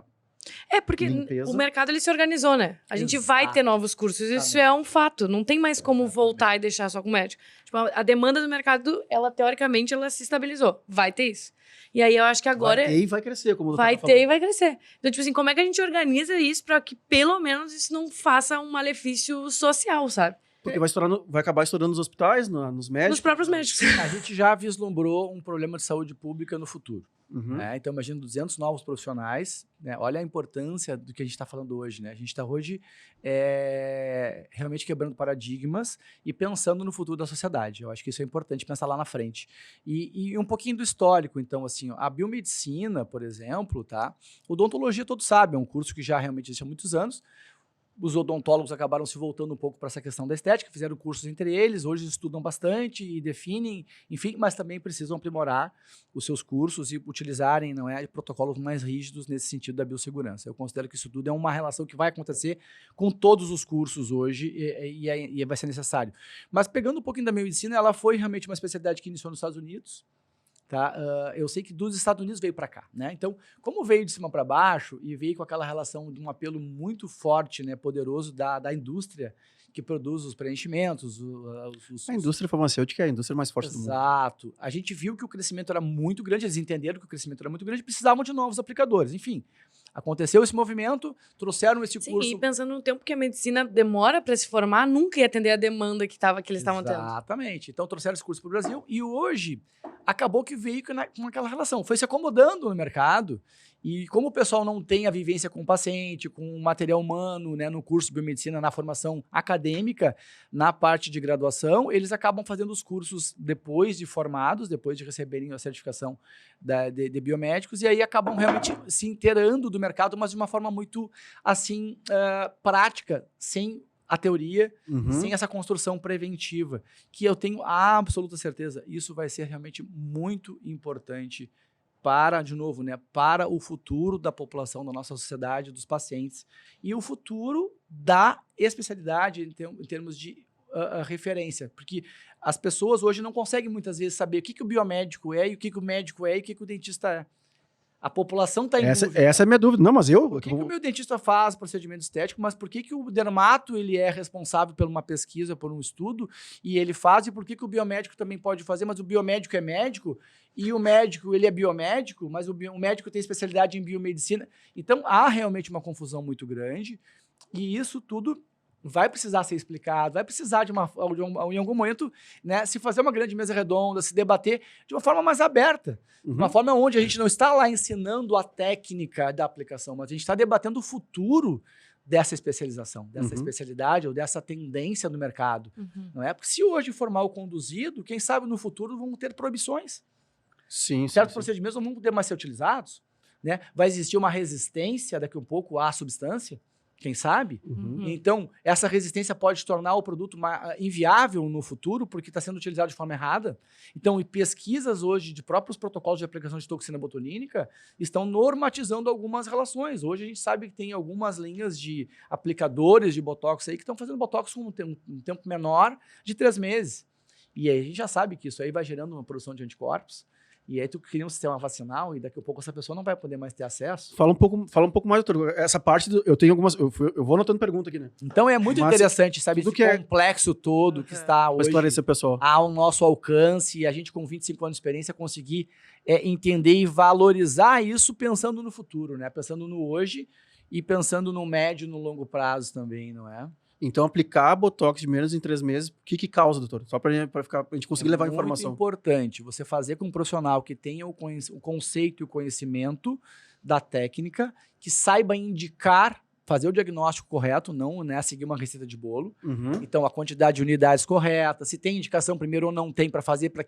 porque limpeza. O mercado ele se organizou, né? A gente vai ter novos cursos, isso é um fato. Não tem mais como voltar e deixar só com o médico. Tipo, a demanda do mercado, ela teoricamente, ela se estabilizou. Vai ter isso. E aí eu acho que agora... Vai ter e vai crescer, como o doutor vai ter e vai crescer. Então, tipo assim, como é que a gente organiza isso para que pelo menos isso não faça um malefício social, sabe? Porque vai acabar estourando nos hospitais, nos médicos. Nos próprios médicos. A gente já vislumbrou um problema de saúde pública no futuro. Né? Então, imagina 200 novos profissionais. Né? Olha a importância do que a gente está falando hoje. Né? A gente está hoje realmente quebrando paradigmas e pensando no futuro da sociedade. Eu acho que isso é importante pensar lá na frente. E um pouquinho do histórico. Então, assim, a biomedicina, por exemplo, tá? Odontologia, todos sabem, é um curso que já realmente existe há muitos anos. Os odontólogos acabaram se voltando um pouco para essa questão da estética, fizeram cursos entre eles, hoje estudam bastante e definem, enfim, mas também precisam aprimorar os seus cursos e utilizarem protocolos mais rígidos nesse sentido da biossegurança. Eu considero que isso tudo é uma relação que vai acontecer com todos os cursos hoje e vai ser necessário. Mas pegando um pouquinho da biomedicina, ela foi realmente uma especialidade que iniciou nos Estados Unidos. Tá? Eu sei que dos Estados Unidos veio para cá, né? Então, como veio de cima para baixo e veio com aquela relação de um apelo muito forte, né, poderoso da indústria que produz os preenchimentos, a indústria farmacêutica é a indústria mais forte do mundo. Exato. A gente viu que o crescimento era muito grande, eles entenderam que o crescimento era muito grande, precisavam de novos aplicadores. Enfim, aconteceu esse movimento, trouxeram esse curso... E pensando no tempo que a medicina demora para se formar, nunca ia atender a demanda que eles estavam tendo. Exatamente. Então, trouxeram esse curso para o Brasil e hoje acabou que veio com aquela relação. Foi se acomodando no mercado e como o pessoal não tem a vivência com o paciente, com o material humano, né, no curso de biomedicina, na formação acadêmica, na parte de graduação, eles acabam fazendo os cursos depois de formados, depois de receberem a certificação de biomédicos, e aí acabam realmente se inteirando do mercado, mas de uma forma muito, assim, prática, sem a teoria, sem essa construção preventiva, que eu tenho a absoluta certeza, isso vai ser realmente muito importante para, de novo, né, para o futuro da população, da nossa sociedade, dos pacientes, e o futuro da especialidade em termos de referência, porque as pessoas hoje não conseguem muitas vezes saber o que o biomédico é, e o que o médico é, e o que o dentista é. A população está em dúvida. Essa é a minha dúvida. Não, mas eu... Por que o meu dentista faz procedimento estético, mas por que o dermato ele é responsável por uma pesquisa, por um estudo, e ele faz, e por que o biomédico também pode fazer, mas o biomédico é médico, e o médico ele é biomédico, mas o médico tem especialidade em biomedicina. Então, há realmente uma confusão muito grande, e isso tudo vai precisar ser explicado, vai precisar em algum momento, né, se fazer uma grande mesa redonda, se debater de uma forma mais aberta, uma forma onde a gente não está lá ensinando a técnica da aplicação, mas a gente está debatendo o futuro dessa especialização, dessa especialidade ou dessa tendência no mercado. Não é? Porque se hoje for mal conduzido, quem sabe no futuro vão ter proibições. Certos procedimentos não vão poder mais ser utilizados, né? Vai existir uma resistência daqui a um pouco à substância, quem sabe? Então, essa resistência pode tornar o produto inviável no futuro, porque está sendo utilizado de forma errada. Então, pesquisas hoje de próprios protocolos de aplicação de toxina botulínica estão normatizando algumas relações. Hoje a gente sabe que tem algumas linhas de aplicadores de botox aí que estão fazendo botox com um tempo menor de 3 meses. E aí a gente já sabe que isso aí vai gerando uma produção de anticorpos. E aí tu cria um sistema vacinal e daqui a pouco essa pessoa não vai poder mais ter acesso. Fala um pouco mais, doutor. Essa parte, eu tenho algumas... Eu vou anotando pergunta aqui, né? Então é muito interessante, sabe, esse complexo todo que está hoje esclarecer o pessoal ao nosso alcance, e a gente com 25 anos de experiência conseguir entender e valorizar isso pensando no futuro, né? Pensando no hoje e pensando no médio e no longo prazo também, não é? Então, aplicar Botox de menos em 3 meses, o que causa, doutor? Só para a gente conseguir levar a informação. É muito importante você fazer com um profissional que tenha o conceito e o conhecimento da técnica, que saiba indicar, fazer o diagnóstico correto, não, né, seguir uma receita de bolo. Então, a quantidade de unidades correta, se tem indicação primeiro ou não tem para fazer para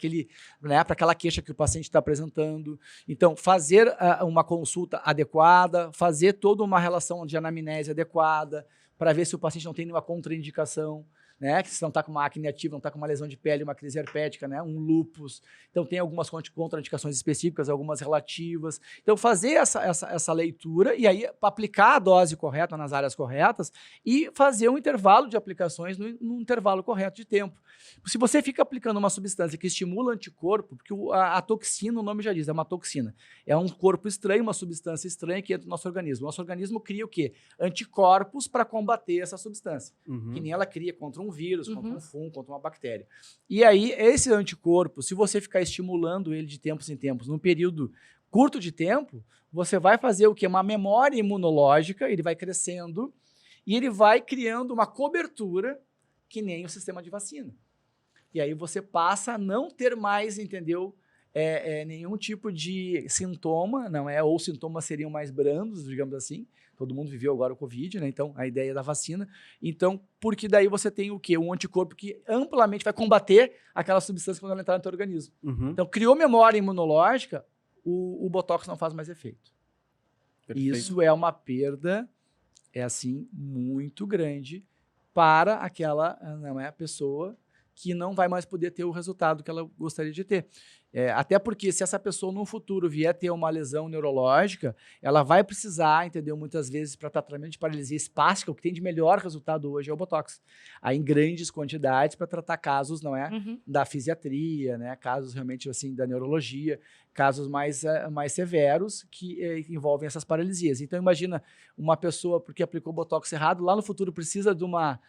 aquela queixa que o paciente está apresentando. Então, fazer uma consulta adequada, fazer toda uma relação de anamnese adequada, para ver se o paciente não tem nenhuma contraindicação, né? Que se não está com uma acne ativa, não está com uma lesão de pele, uma crise herpética, né? Um lúpus. Então, tem algumas contraindicações específicas, algumas relativas. Então, fazer essa leitura e aí aplicar a dose correta nas áreas corretas e fazer um intervalo de aplicações no intervalo correto de tempo. Se você fica aplicando uma substância que estimula anticorpo, porque a toxina, o nome já diz, é uma toxina. É um corpo estranho, uma substância estranha que entra no nosso organismo. O nosso organismo cria o quê? Anticorpos para combater essa substância. Que nem ela cria contra um vírus, contra um fungo, contra uma bactéria. E aí, esse anticorpo, se você ficar estimulando ele de tempos em tempos, num período curto de tempo, você vai fazer o quê? Uma memória imunológica, ele vai crescendo e ele vai criando uma cobertura que nem o sistema de vacina. E aí você passa a não ter mais, entendeu? Nenhum tipo de sintoma, não é? Ou sintomas seriam mais brandos, digamos assim. Todo mundo viveu agora o Covid, né? Então, a ideia da vacina. Então, porque daí você tem o quê? Um anticorpo que amplamente vai combater aquela substância quando ela entrar no teu organismo. Então, criou memória imunológica, o Botox não faz mais efeito. Perfeito. Isso é uma perda, assim, muito grande para aquela, não é, pessoa que não vai mais poder ter o resultado que ela gostaria de ter. Até porque se essa pessoa no futuro vier ter uma lesão neurológica, ela vai precisar, entendeu, muitas vezes para tratamento de paralisia espástica, o que tem de melhor resultado hoje é o Botox. Aí em grandes quantidades para tratar casos, não é, da fisiatria, né, casos realmente assim da neurologia, casos mais severos que envolvem essas paralisias. Então imagina uma pessoa porque aplicou Botox errado, lá no futuro precisa de uma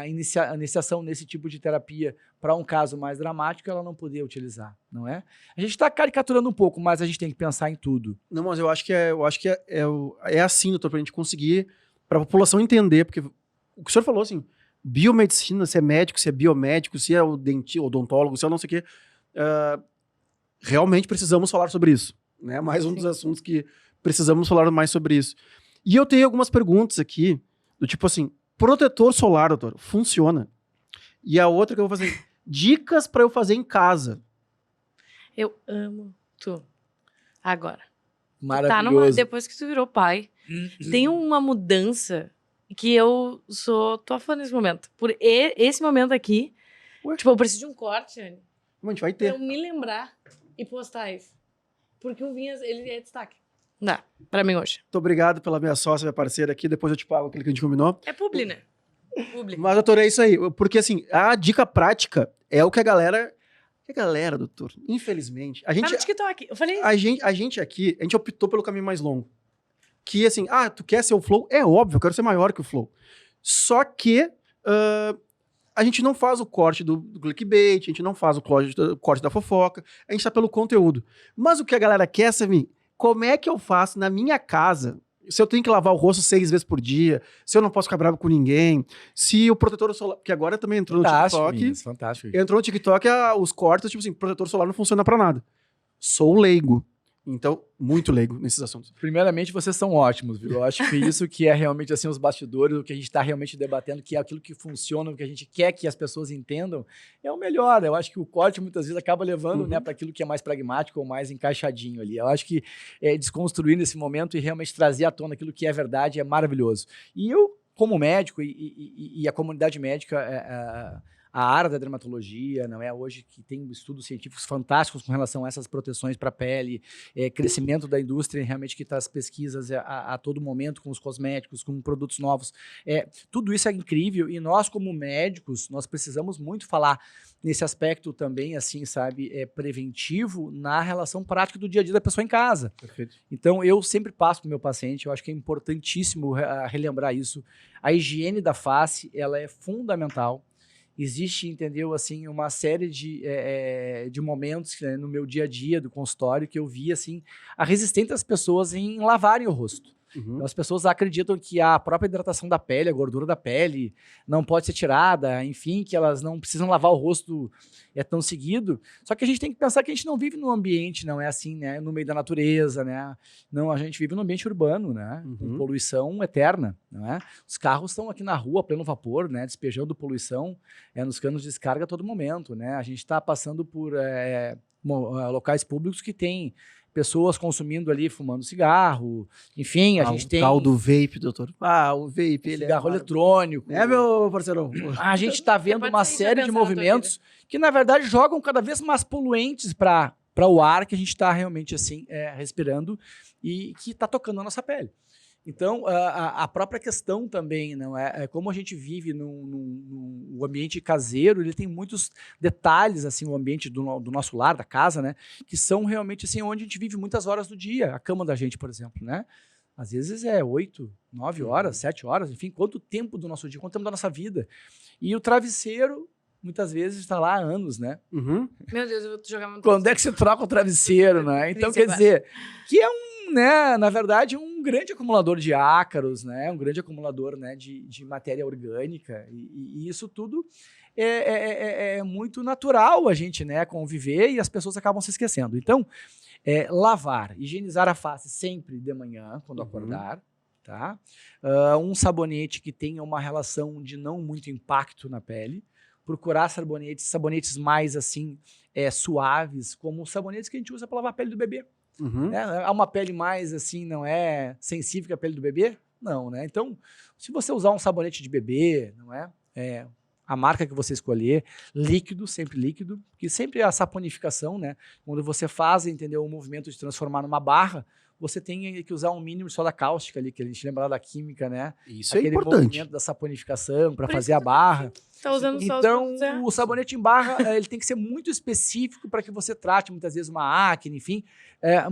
iniciação nesse tipo de terapia para um caso mais dramático, ela não poder utilizar, não é? A gente está caricaturando um pouco, mas a gente tem que pensar em tudo. Não, mas eu acho que é assim, doutor, para a gente conseguir, para a população entender, porque o que o senhor falou, assim, biomedicina, se é médico, se é biomédico, se é o odontólogo, se é não sei o quê, realmente precisamos falar sobre isso, né? Mais um dos assuntos que precisamos falar mais sobre isso. E eu tenho algumas perguntas aqui, do tipo assim, protetor solar, doutor, funciona? E a outra que eu vou fazer, dicas para eu fazer em casa. Eu amo tu. Agora. Maravilhoso. Depois que tu virou pai, tem uma mudança que eu sou tua fã nesse momento. Por esse momento aqui, tipo, eu preciso de um corte, Anny. A gente vai ter. Pra eu me lembrar e postar isso. Porque o Vinhas, ele é destaque. Dá, pra mim hoje. Muito obrigado pela minha sócia, minha parceira aqui. Depois eu te pago aquilo que a gente combinou. É publi, né? Publi. Mas, doutor, é isso aí. Porque, assim, a dica prática é o que a galera Que a galera, doutor, infelizmente... A gente, tá no TikTok, eu falei... A gente aqui, a gente optou pelo caminho mais longo. Que assim, tu quer ser o Flow? É óbvio, eu quero ser maior que o Flow. Só que a gente não faz o corte do clickbait, a gente não faz o corte da fofoca, a gente tá pelo conteúdo. Mas o que a galera quer, sabe, como é que eu faço na minha casa, se eu tenho que lavar o rosto 6 vezes por dia, se eu não posso ficar bravo com ninguém, se o protetor solar... Porque agora também entrou no TikTok... Fantástico. Entrou no TikTok os cortes, tipo assim, protetor solar não funciona pra nada. Sou leigo. Então, muito leigo nesses assuntos. Primeiramente, vocês são ótimos, viu? Eu acho que isso que é realmente assim os bastidores, o que a gente está realmente debatendo, que é aquilo que funciona, o que a gente quer que as pessoas entendam, é o melhor. Eu acho que o corte muitas vezes acaba levando né, para aquilo que é mais pragmático ou mais encaixadinho ali. Eu acho que desconstruir nesse momento e realmente trazer à tona aquilo que é verdade é maravilhoso. E eu, como médico e a comunidade médica... A área da dermatologia, não é hoje que tem estudos científicos fantásticos com relação a essas proteções para a pele, crescimento da indústria realmente que traz pesquisas a todo momento com os cosméticos, com produtos novos. Tudo isso é incrível e nós como médicos, nós precisamos muito falar nesse aspecto também, assim, sabe, preventivo na relação prática do dia a dia da pessoa em casa. Perfeito. Então, eu sempre passo para o meu paciente, eu acho que é importantíssimo relembrar isso. A higiene da face, ela é fundamental. Existe, entendeu, assim, uma série de momentos no meu dia a dia do consultório que eu vi, assim, a resistência das pessoas em lavarem o rosto. Então, as pessoas acreditam que a própria hidratação da pele, a gordura da pele não pode ser tirada, enfim, que elas não precisam lavar o rosto tão seguido. Só que a gente tem que pensar que a gente não vive num ambiente, não é assim, né, no meio da natureza, né? Não, a gente vive num ambiente urbano, né? Com poluição eterna, não é? Os carros estão aqui na rua, pleno vapor, né? Despejando poluição nos canos de descarga a todo momento, né? A gente está passando por locais públicos que têm pessoas consumindo ali, fumando cigarro, enfim, a gente tem... O tal do vape, doutor. O vape, ele cigarro eletrônico. Meu parceiro? A gente está vendo uma série de movimentos que, na verdade, jogam cada vez mais poluentes para o ar que a gente está realmente, assim, respirando e que está tocando a nossa pele. Então, a própria questão também, não como a gente vive num ambiente caseiro, ele tem muitos detalhes, assim, o ambiente do nosso lar, da casa, né, que são realmente, assim, onde a gente vive muitas horas do dia. A cama da gente, por exemplo, né? Às vezes 8, 9 horas, 7 horas, enfim, quanto tempo do nosso dia, quanto tempo da nossa vida. E o travesseiro, muitas vezes, está lá há anos, né? Meu Deus, eu vou jogar meu... Quando é que você troca o travesseiro, né? Então, quer dizer, que é na verdade, um grande acumulador de ácaros, né? Um grande acumulador, né, de matéria orgânica. E isso tudo é muito natural a gente, né, conviver e as pessoas acabam se esquecendo. Então, lavar, higienizar a face sempre de manhã, quando acordar, tá? Um sabonete que tenha uma relação de não muito impacto na pele. Procurar sabonetes mais, assim, suaves, como os sabonetes que a gente usa para lavar a pele do bebê. Há uma pele mais, assim, não é sensível que a pele do bebê? Não, né? Então, se você usar um sabonete de bebê, não a marca que você escolher, líquido, sempre líquido, porque sempre a saponificação, né? Quando você faz, entendeu, o movimento de transformar numa barra, você tem que usar um mínimo de soda cáustica ali, que a gente lembra lá da química, né? Isso é importante. Aquele movimento da saponificação para fazer a barra. Tá usando então, o sabonete em barra, ele tem que ser muito específico para que você trate muitas vezes uma acne, enfim.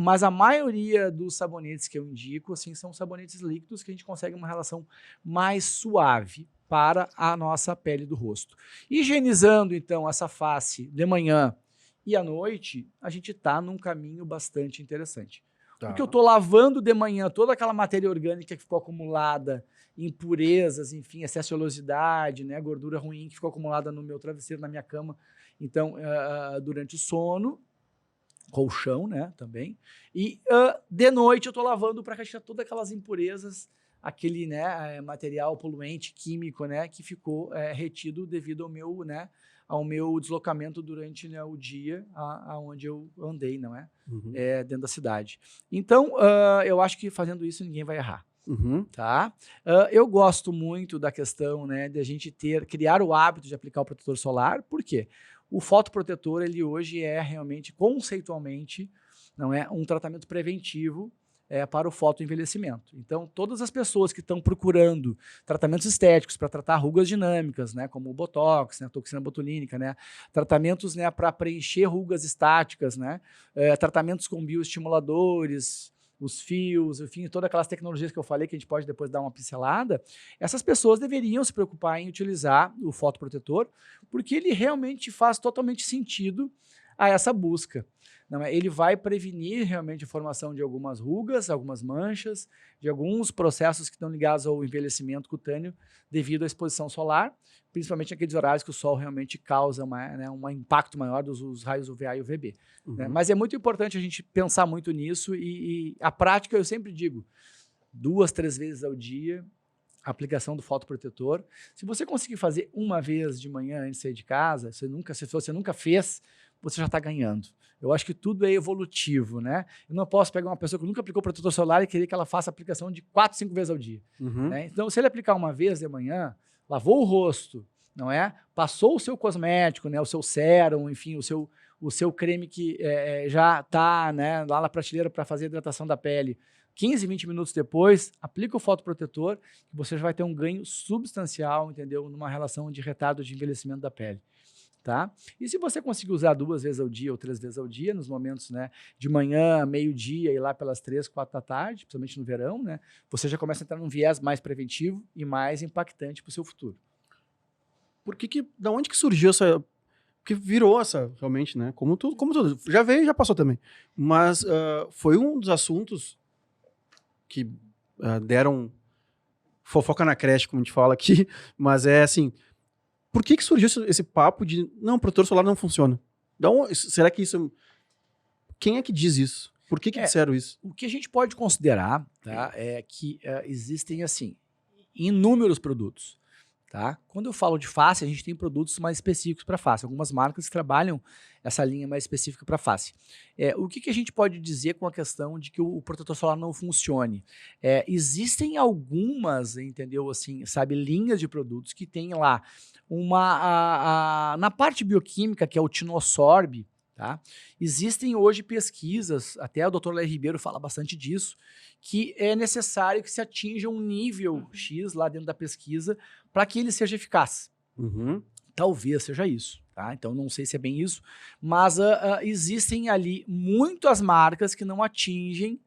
Mas a maioria dos sabonetes que eu indico, assim, são sabonetes líquidos que a gente consegue uma relação mais suave para a nossa pele do rosto. Higienizando, então, essa face de manhã e à noite, a gente está num caminho bastante interessante. Porque eu estou lavando de manhã toda aquela matéria orgânica que ficou acumulada, impurezas, enfim, excesso de oleosidade, né, gordura ruim que ficou acumulada no meu travesseiro, na minha cama. Então, durante o sono, colchão, né, também. E de noite eu estou lavando para retirar todas aquelas impurezas, aquele, né, material poluente, químico, né, que ficou retido devido ao meu deslocamento durante, né, o dia aonde eu andei, não é? Dentro da cidade. Então, eu acho que fazendo isso ninguém vai errar. Tá? Eu gosto muito da questão, né, de a gente criar o hábito de aplicar o protetor solar. Por quê? O fotoprotetor, ele hoje é realmente, conceitualmente, não é um tratamento preventivo para o fotoenvelhecimento. Então, todas as pessoas que estão procurando tratamentos estéticos para tratar rugas dinâmicas, né, como o Botox, né, a toxina botulínica, né, tratamentos, né, para preencher rugas estáticas, né, tratamentos com bioestimuladores, os fios, enfim, todas aquelas tecnologias que eu falei, que a gente pode depois dar uma pincelada, essas pessoas deveriam se preocupar em utilizar o fotoprotetor, porque ele realmente faz totalmente sentido a essa busca. Não é? Ele vai prevenir realmente a formação de algumas rugas, algumas manchas, de alguns processos que estão ligados ao envelhecimento cutâneo devido à exposição solar, principalmente naqueles horários que o sol realmente causa um impacto maior dos raios UVA e UVB. Né? Mas é muito importante a gente pensar muito nisso e a prática, eu sempre digo, 2, 3 vezes ao dia, a aplicação do fotoprotetor. Se você conseguir fazer uma vez de manhã antes de sair de casa, se você nunca fez, você já está ganhando. Eu acho que tudo é evolutivo, né? Eu não posso pegar uma pessoa que nunca aplicou protetor solar e querer que ela faça a aplicação de 4, 5 vezes ao dia. Né? Então, se ele aplicar uma vez de manhã, lavou o rosto, não é? Passou o seu cosmético, né? O seu sérum, enfim, o seu creme que já está, né, lá na prateleira para fazer a hidratação da pele. 15, 20 minutos depois, aplica o fotoprotetor, que você já vai ter um ganho substancial, entendeu? Numa relação de retardo de envelhecimento da pele. Tá? E se você conseguir usar 2 vezes ao dia ou 3 vezes ao dia, nos momentos, né, de manhã, meio-dia e lá pelas 3, 4 da tarde, principalmente no verão, né, você já começa a entrar num viés mais preventivo e mais impactante para o seu futuro. Da onde que surgiu essa... Porque virou essa, realmente, né? Como tudo. Já veio e já passou também. Mas foi um dos assuntos que deram fofoca na creche, como a gente fala aqui, mas é assim... Por que surgiu esse papo de, não, protetor solar não funciona? Então, será que isso... Quem é que diz isso? Por que disseram isso? O que a gente pode considerar, tá, é que existem, assim, inúmeros produtos. Tá? Quando eu falo de face, a gente tem produtos mais específicos para face. Algumas marcas trabalham essa linha mais específica para face. O que a gente pode dizer com a questão de que o protetor solar não funcione? Existem algumas, entendeu, assim, sabe, linhas de produtos que tem lá na parte bioquímica, que é o Tinosorb, tá? Existem hoje pesquisas, até o Dr. Léo Ribeiro fala bastante disso, que é necessário que se atinja um nível X lá dentro da pesquisa para que ele seja eficaz. Talvez seja isso, tá? Então não sei se é bem isso, mas existem ali muitas marcas que não atingem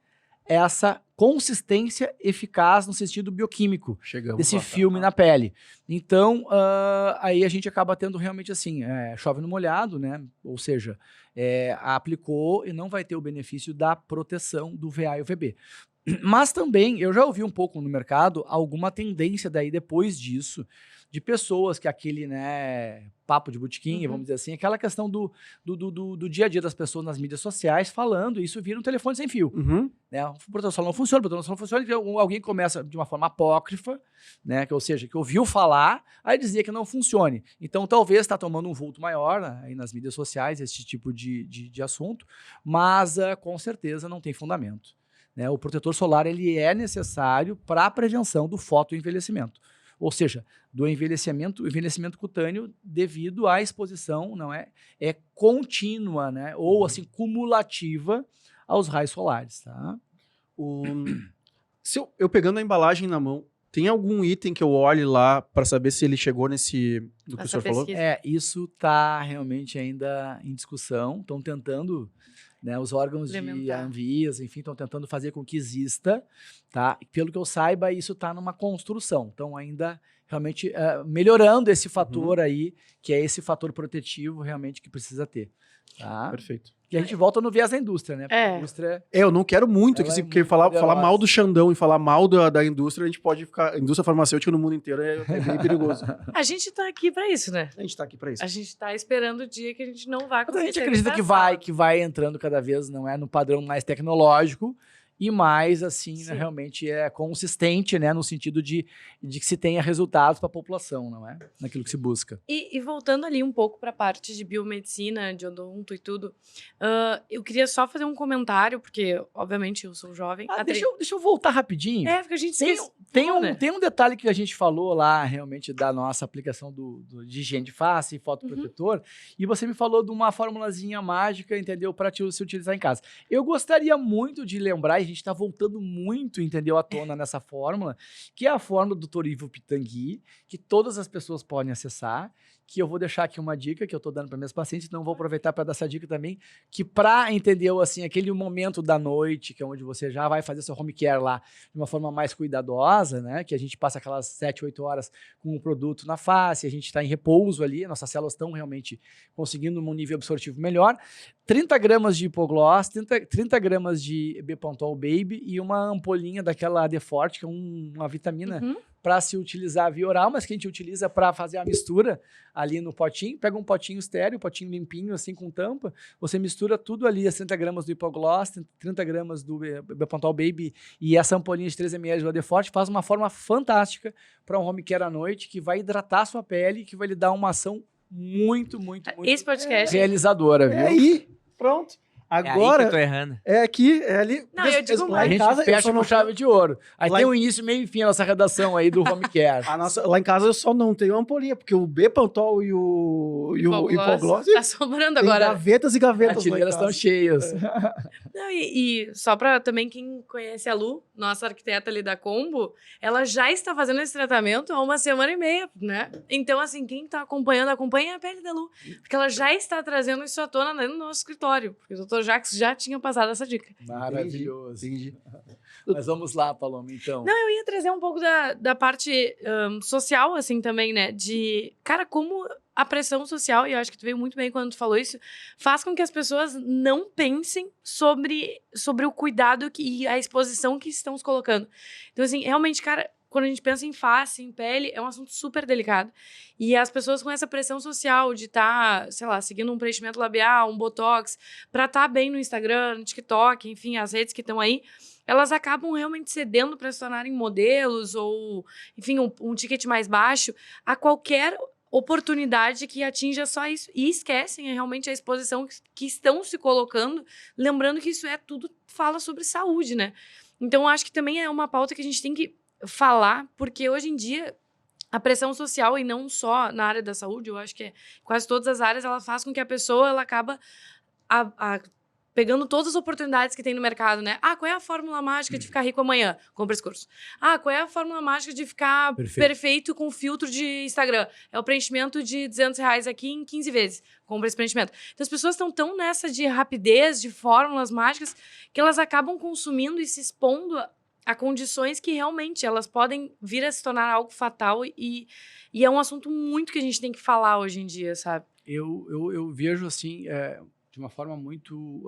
essa consistência eficaz no sentido bioquímico desse filme na pele. Então, aí a gente acaba tendo realmente assim, chove no molhado, né? Ou seja, aplicou e não vai ter o benefício da proteção do VA e UVB. Mas também, eu já ouvi um pouco no mercado alguma tendência daí depois disso, de pessoas que aquele, né, papo de botequim, vamos dizer assim, aquela questão do dia a dia das pessoas nas mídias sociais falando, isso vira um telefone sem fio. Né? O protetor solar não funciona, o protetor solar não funciona, então alguém começa de uma forma apócrifa, né, ou seja, que ouviu falar, aí dizia que não funcione. Então talvez está tomando um vulto maior, né, aí nas mídias sociais, esse tipo de assunto, mas com certeza não tem fundamento. Né? O protetor solar ele é necessário para a prevenção do fotoenvelhecimento. Ou seja, do envelhecimento cutâneo devido à exposição, não é contínua, né, ou assim cumulativa aos raios solares, tá? Se eu pegando a embalagem na mão, tem algum item que eu olhe lá para saber se ele chegou nesse do que o senhor falou? Isso está realmente ainda em discussão. Estão tentando, né, os órgãos de Anvisa, enfim, estão tentando fazer com que exista, tá? Pelo que eu saiba, isso está numa construção. Então, ainda realmente melhorando esse fator aí, que é esse fator protetivo realmente que precisa ter. Tá? Perfeito. E a gente volta no viés da indústria, né? A indústria eu não quero muito, porque falar mal do Xandão e falar mal da indústria, a gente pode ficar... A indústria farmacêutica no mundo inteiro é bem perigoso. A gente tá aqui pra isso, né? A gente tá aqui pra isso. A gente tá esperando o dia que a gente não vai conseguir. A gente acredita que vai entrando cada vez, não é, no padrão mais tecnológico e mais, assim, né, realmente consistente, né, no sentido de que se tenha resultados para a população, não é? Naquilo que se busca. E voltando ali um pouco para a parte de biomedicina, de odonto e tudo, eu queria só fazer um comentário, porque, obviamente, eu sou jovem. Deixa eu voltar rapidinho. Porque a gente Tem um detalhe que a gente falou lá, realmente, da nossa aplicação de higiene de face e fotoprotetor, e você me falou de uma formulazinha mágica, entendeu? Para se utilizar em casa. Eu gostaria muito de lembrar, e a gente está voltando muito, entendeu, à tona nessa fórmula, que é a fórmula do Dr. Ivo Pitangui, que todas as pessoas podem acessar, que eu vou deixar aqui uma dica que eu estou dando para minhas pacientes, então vou aproveitar para dar essa dica também, que para, entendeu, assim, aquele momento da noite, que é onde você já vai fazer seu home care lá de uma forma mais cuidadosa, né, que a gente passa aquelas 7, 8 horas com o produto na face, a gente está em repouso ali, nossas células estão realmente conseguindo um nível absortivo melhor, 30 gramas de hipogloss, 30 gramas de Bepantol Baby e uma ampolinha daquela AD Forte, que é uma vitamina para se utilizar via oral, mas que a gente utiliza para fazer a mistura ali no potinho. Pega um potinho estéreo, um potinho limpinho, assim, com tampa. Você mistura tudo ali, as 30 gramas do Hipogloss, 30 gramas do Bepantol Baby e essa ampolinha de 3 ml do AD Forte, faz uma forma fantástica para um home care à noite, que vai hidratar a sua pele, que vai lhe dar uma ação muito esse podcast realizadora, viu? É aí, pronto. Agora, é aí que eu tô errando. É aqui, é ali. Não, eu digo lá em a gente casa, fecha com chave de ouro. Aí lá tem em- o início, meio e fim a nossa redação aí do home care. Lá em casa eu só não tenho ampolinha, porque o Bepantol e o Hipogloss tá sobrando tem agora. gavetas e As gavetas lá em prateleiras estão casa. cheias. Não, e só para também quem conhece a Lu, nossa arquiteta ali da Combo, ela já está fazendo esse tratamento há 1 semana e meia, né? Então, assim, quem tá acompanha a pele da Lu. Porque ela já está trazendo isso à tona dentro do nosso escritório. Porque o Dr. Jacques já tinha passado essa dica. Maravilhoso. Entendi. Mas vamos lá, Paloma, então. Não, eu ia trazer um pouco da parte social, assim, também, né? De, cara, como a pressão social, e eu acho que tu veio muito bem quando tu falou isso, faz com que as pessoas não pensem sobre o cuidado e a exposição que estão se colocando. Então, assim, realmente, cara, quando a gente pensa em face, em pele, é um assunto super delicado. E as pessoas com essa pressão social de estar, sei lá, seguindo um preenchimento labial, um botox, pra estar bem no Instagram, no TikTok, enfim, as redes que estão aí, elas acabam realmente cedendo para se tornarem modelos ou, enfim, um ticket mais baixo a qualquer oportunidade que atinja só isso. E esquecem realmente a exposição que estão se colocando, lembrando que isso tudo fala sobre saúde, né? Então, acho que também é uma pauta que a gente tem que falar, porque hoje em dia a pressão social, e não só na área da saúde, eu acho que quase todas as áreas, ela faz com que a pessoa ela acaba pegando todas as oportunidades que tem no mercado, né? Ah, qual é a fórmula mágica de ficar rico amanhã? Compra esse curso. Ah, qual é a fórmula mágica de ficar perfeito com filtro de Instagram? É o preenchimento de R$200 aqui em 15 vezes. Compra esse preenchimento. Então, as pessoas estão tão nessa de rapidez, de fórmulas mágicas, que elas acabam consumindo e se expondo a condições que realmente elas podem vir a se tornar algo fatal e é um assunto muito que a gente tem que falar hoje em dia, sabe? Eu vejo assim, de uma forma muito...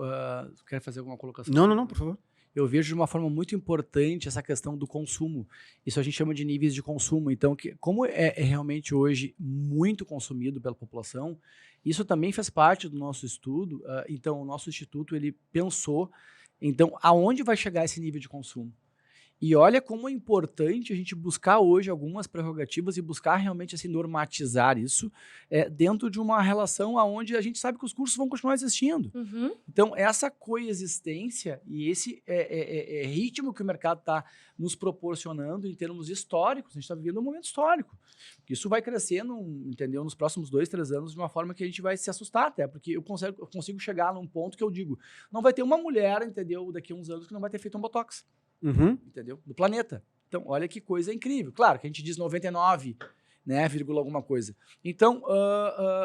quer fazer alguma colocação? Não, por favor. Eu vejo de uma forma muito importante essa questão do consumo. Isso a gente chama de níveis de consumo. Então, como é realmente hoje muito consumido pela população, isso também faz parte do nosso estudo. Então, o nosso instituto ele pensou, então, aonde vai chegar esse nível de consumo? E olha como é importante a gente buscar hoje algumas prerrogativas e buscar realmente assim, normatizar isso dentro de uma relação onde a gente sabe que os cursos vão continuar existindo. Então, essa coexistência e esse ritmo que o mercado está nos proporcionando em termos históricos, a gente está vivendo um momento histórico. Isso vai crescendo, entendeu, nos próximos 2, 3 anos de uma forma que a gente vai se assustar até, porque eu consigo chegar num ponto que eu digo, não vai ter uma mulher, entendeu, daqui a uns anos que não vai ter feito um botox. Entendeu? Do planeta. Então, olha que coisa incrível. Claro que a gente diz 99, né, vírgula alguma coisa. Então,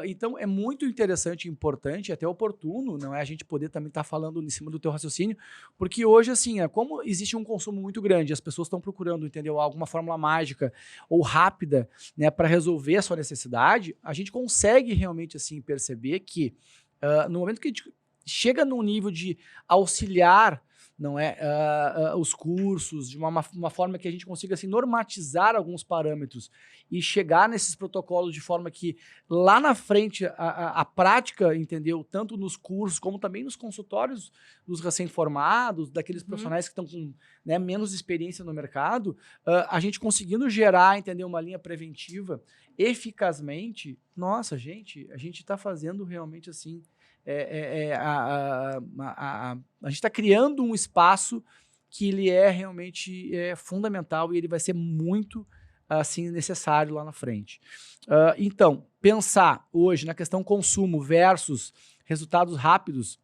então é muito interessante e importante, até oportuno, não é, a gente poder também estar falando em cima do teu raciocínio, porque hoje, assim, como existe um consumo muito grande, as pessoas estão procurando, entendeu, alguma fórmula mágica ou rápida, né, para resolver a sua necessidade, a gente consegue realmente, assim, perceber que no momento que a gente chega num nível de auxiliar, não é, os cursos, de uma forma que a gente consiga assim, normatizar alguns parâmetros e chegar nesses protocolos de forma que lá na frente a prática, entendeu, tanto nos cursos como também nos consultórios dos recém-formados, daqueles profissionais que estão com, né, menos experiência no mercado, a gente conseguindo gerar, entendeu, uma linha preventiva eficazmente, nossa, a gente está fazendo realmente assim, a gente está criando um espaço que ele é realmente fundamental e ele vai ser muito assim, necessário lá na frente. Então, pensar hoje na questão consumo versus resultados rápidos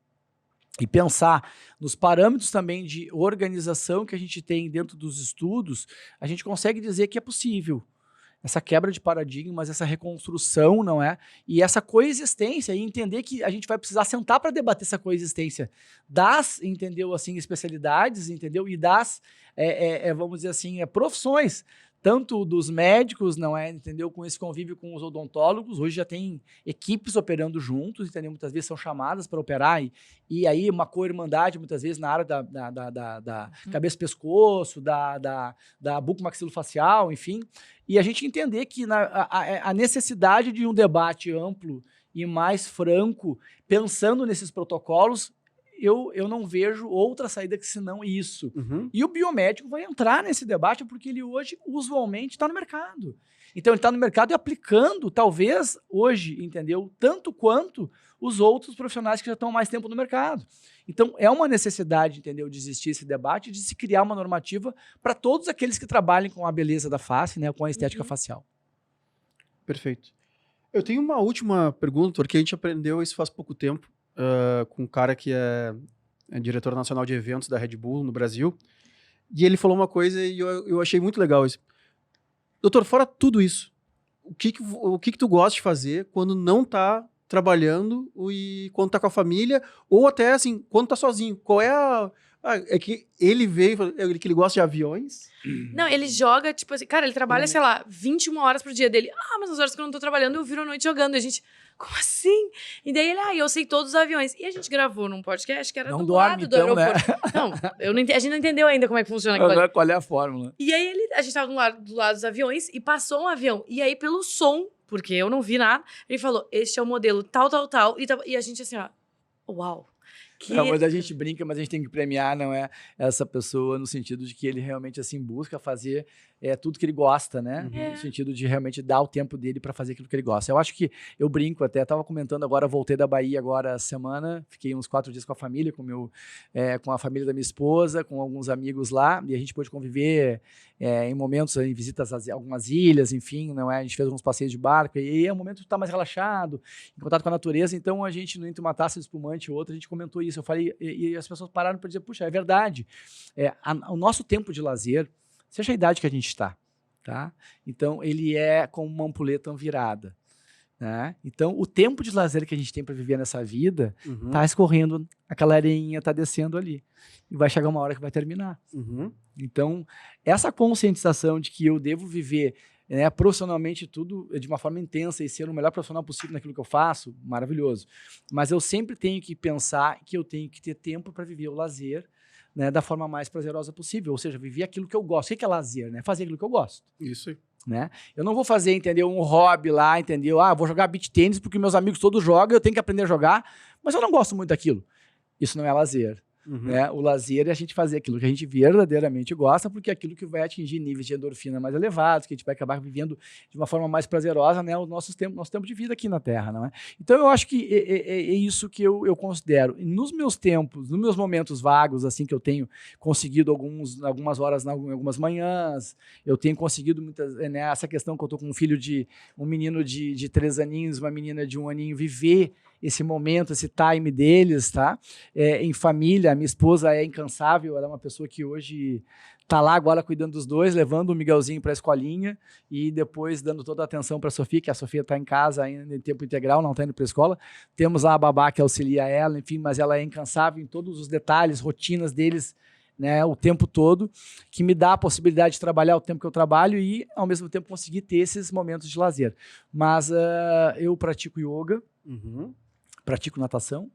e pensar nos parâmetros também de organização que a gente tem dentro dos estudos, a gente consegue dizer que é possível. Essa quebra de paradigmas, essa reconstrução, não é? E essa coexistência, e entender que a gente vai precisar sentar para debater essa coexistência das, entendeu, assim, especialidades, entendeu? E das, vamos dizer assim, profissões, tanto dos médicos, não é, entendeu, com esse convívio com os odontólogos. Hoje já tem equipes operando juntos, entendeu? Muitas vezes são chamadas para operar e aí uma co-irmandade, muitas vezes na área da cabeça-pescoço, da bucomaxilofacial, enfim. E a gente entender que a necessidade de um debate amplo e mais franco, pensando nesses protocolos, eu não vejo outra saída que senão isso. Uhum. E o biomédico vai entrar nesse debate porque ele hoje, usualmente, está no mercado. Então, ele está no mercado e aplicando, talvez, hoje, entendeu? Tanto quanto os outros profissionais que já estão há mais tempo no mercado. Então, é uma necessidade, entendeu, de existir esse debate, de se criar uma normativa para todos aqueles que trabalhem com a beleza da face, né, com a estética facial. Perfeito. Eu tenho uma última pergunta, porque a gente aprendeu isso faz pouco tempo, com um cara que é diretor nacional de eventos da Red Bull no Brasil, e ele falou uma coisa e eu achei muito legal isso. Doutor, fora tudo isso, o que tu gosta de fazer quando não tá trabalhando e quando tá com a família, ou até assim, quando tá sozinho? Qual é é que ele veio, que ele gosta de aviões. Não, ele joga, tipo assim, cara, ele trabalha, sei lá, 21 horas por dia dele. Mas nas horas que eu não tô trabalhando, eu viro a noite jogando. E a gente, como assim? E daí ele, eu sei todos os aviões. E a gente gravou num podcast que era do lado do aeroporto. Né? Não, a gente não entendeu ainda como é que funciona aquilo. Qual é a fórmula? E aí a gente tava do lado dos aviões e passou um avião. E aí, pelo som, porque eu não vi nada, ele falou, este é o modelo tal. E a gente assim, uau. Não, mas a gente brinca, mas a gente tem que premiar, não é, essa pessoa no sentido de que ele realmente assim busca fazer tudo que ele gosta, né? No sentido de realmente dar o tempo dele para fazer aquilo que ele gosta. Eu acho que eu brinco até, estava comentando agora, voltei da Bahia agora semana, fiquei uns 4 dias com a família, com a família da minha esposa, com alguns amigos lá, e a gente pôde conviver em momentos, em visitas a algumas ilhas, enfim, não é? A gente fez alguns passeios de barco, e aí é um momento de estar mais relaxado, em contato com a natureza, então a gente, entre uma taça de espumante e outra, a gente comentou isso. Eu falei, e as pessoas pararam para dizer, puxa, é verdade. O nosso tempo de lazer, seja a idade que a gente está, tá? Então, ele é como uma ampulheta virada, né? Então, o tempo de lazer que a gente tem para viver nessa vida tá escorrendo, aquela areinha tá descendo ali. E vai chegar uma hora que vai terminar. Então, essa conscientização de que eu devo viver profissionalmente tudo de uma forma intensa e ser o melhor profissional possível naquilo que eu faço, maravilhoso. Mas eu sempre tenho que pensar que eu tenho que ter tempo para viver o lazer, né, da forma mais prazerosa possível. Ou seja, viver aquilo que eu gosto. O que é lazer? Né? Fazer aquilo que eu gosto. Isso aí. Né? Eu não vou fazer, entendeu, um hobby lá, entendeu? Vou jogar beach tênis porque meus amigos todos jogam, eu tenho que aprender a jogar, mas eu não gosto muito daquilo. Isso não é lazer. Né? O lazer é a gente fazer aquilo que a gente verdadeiramente gosta, porque é aquilo que vai atingir níveis de endorfina mais elevados, que a gente vai acabar vivendo de uma forma mais prazerosa, né, nosso tempo de vida aqui na Terra. Não é? Então eu acho que é isso que eu considero. E nos meus tempos, nos meus momentos vagos, assim, que eu tenho conseguido algumas horas, algumas manhãs, eu tenho conseguido muitas, né, essa questão que eu estou com um menino de 3 aninhos, uma menina de 1 aninho, viver esse momento, esse time deles, tá? Em família, a minha esposa é incansável, ela é uma pessoa que hoje tá lá agora cuidando dos dois, levando o Miguelzinho para a escolinha e depois dando toda a atenção para a Sofia, que a Sofia está em casa ainda em tempo integral, não está indo para a escola. Temos lá a babá que auxilia ela, enfim, mas ela é incansável em todos os detalhes, rotinas deles, né, o tempo todo, que me dá a possibilidade de trabalhar o tempo que eu trabalho e, ao mesmo tempo, conseguir ter esses momentos de lazer. Mas eu pratico yoga, pratico natação,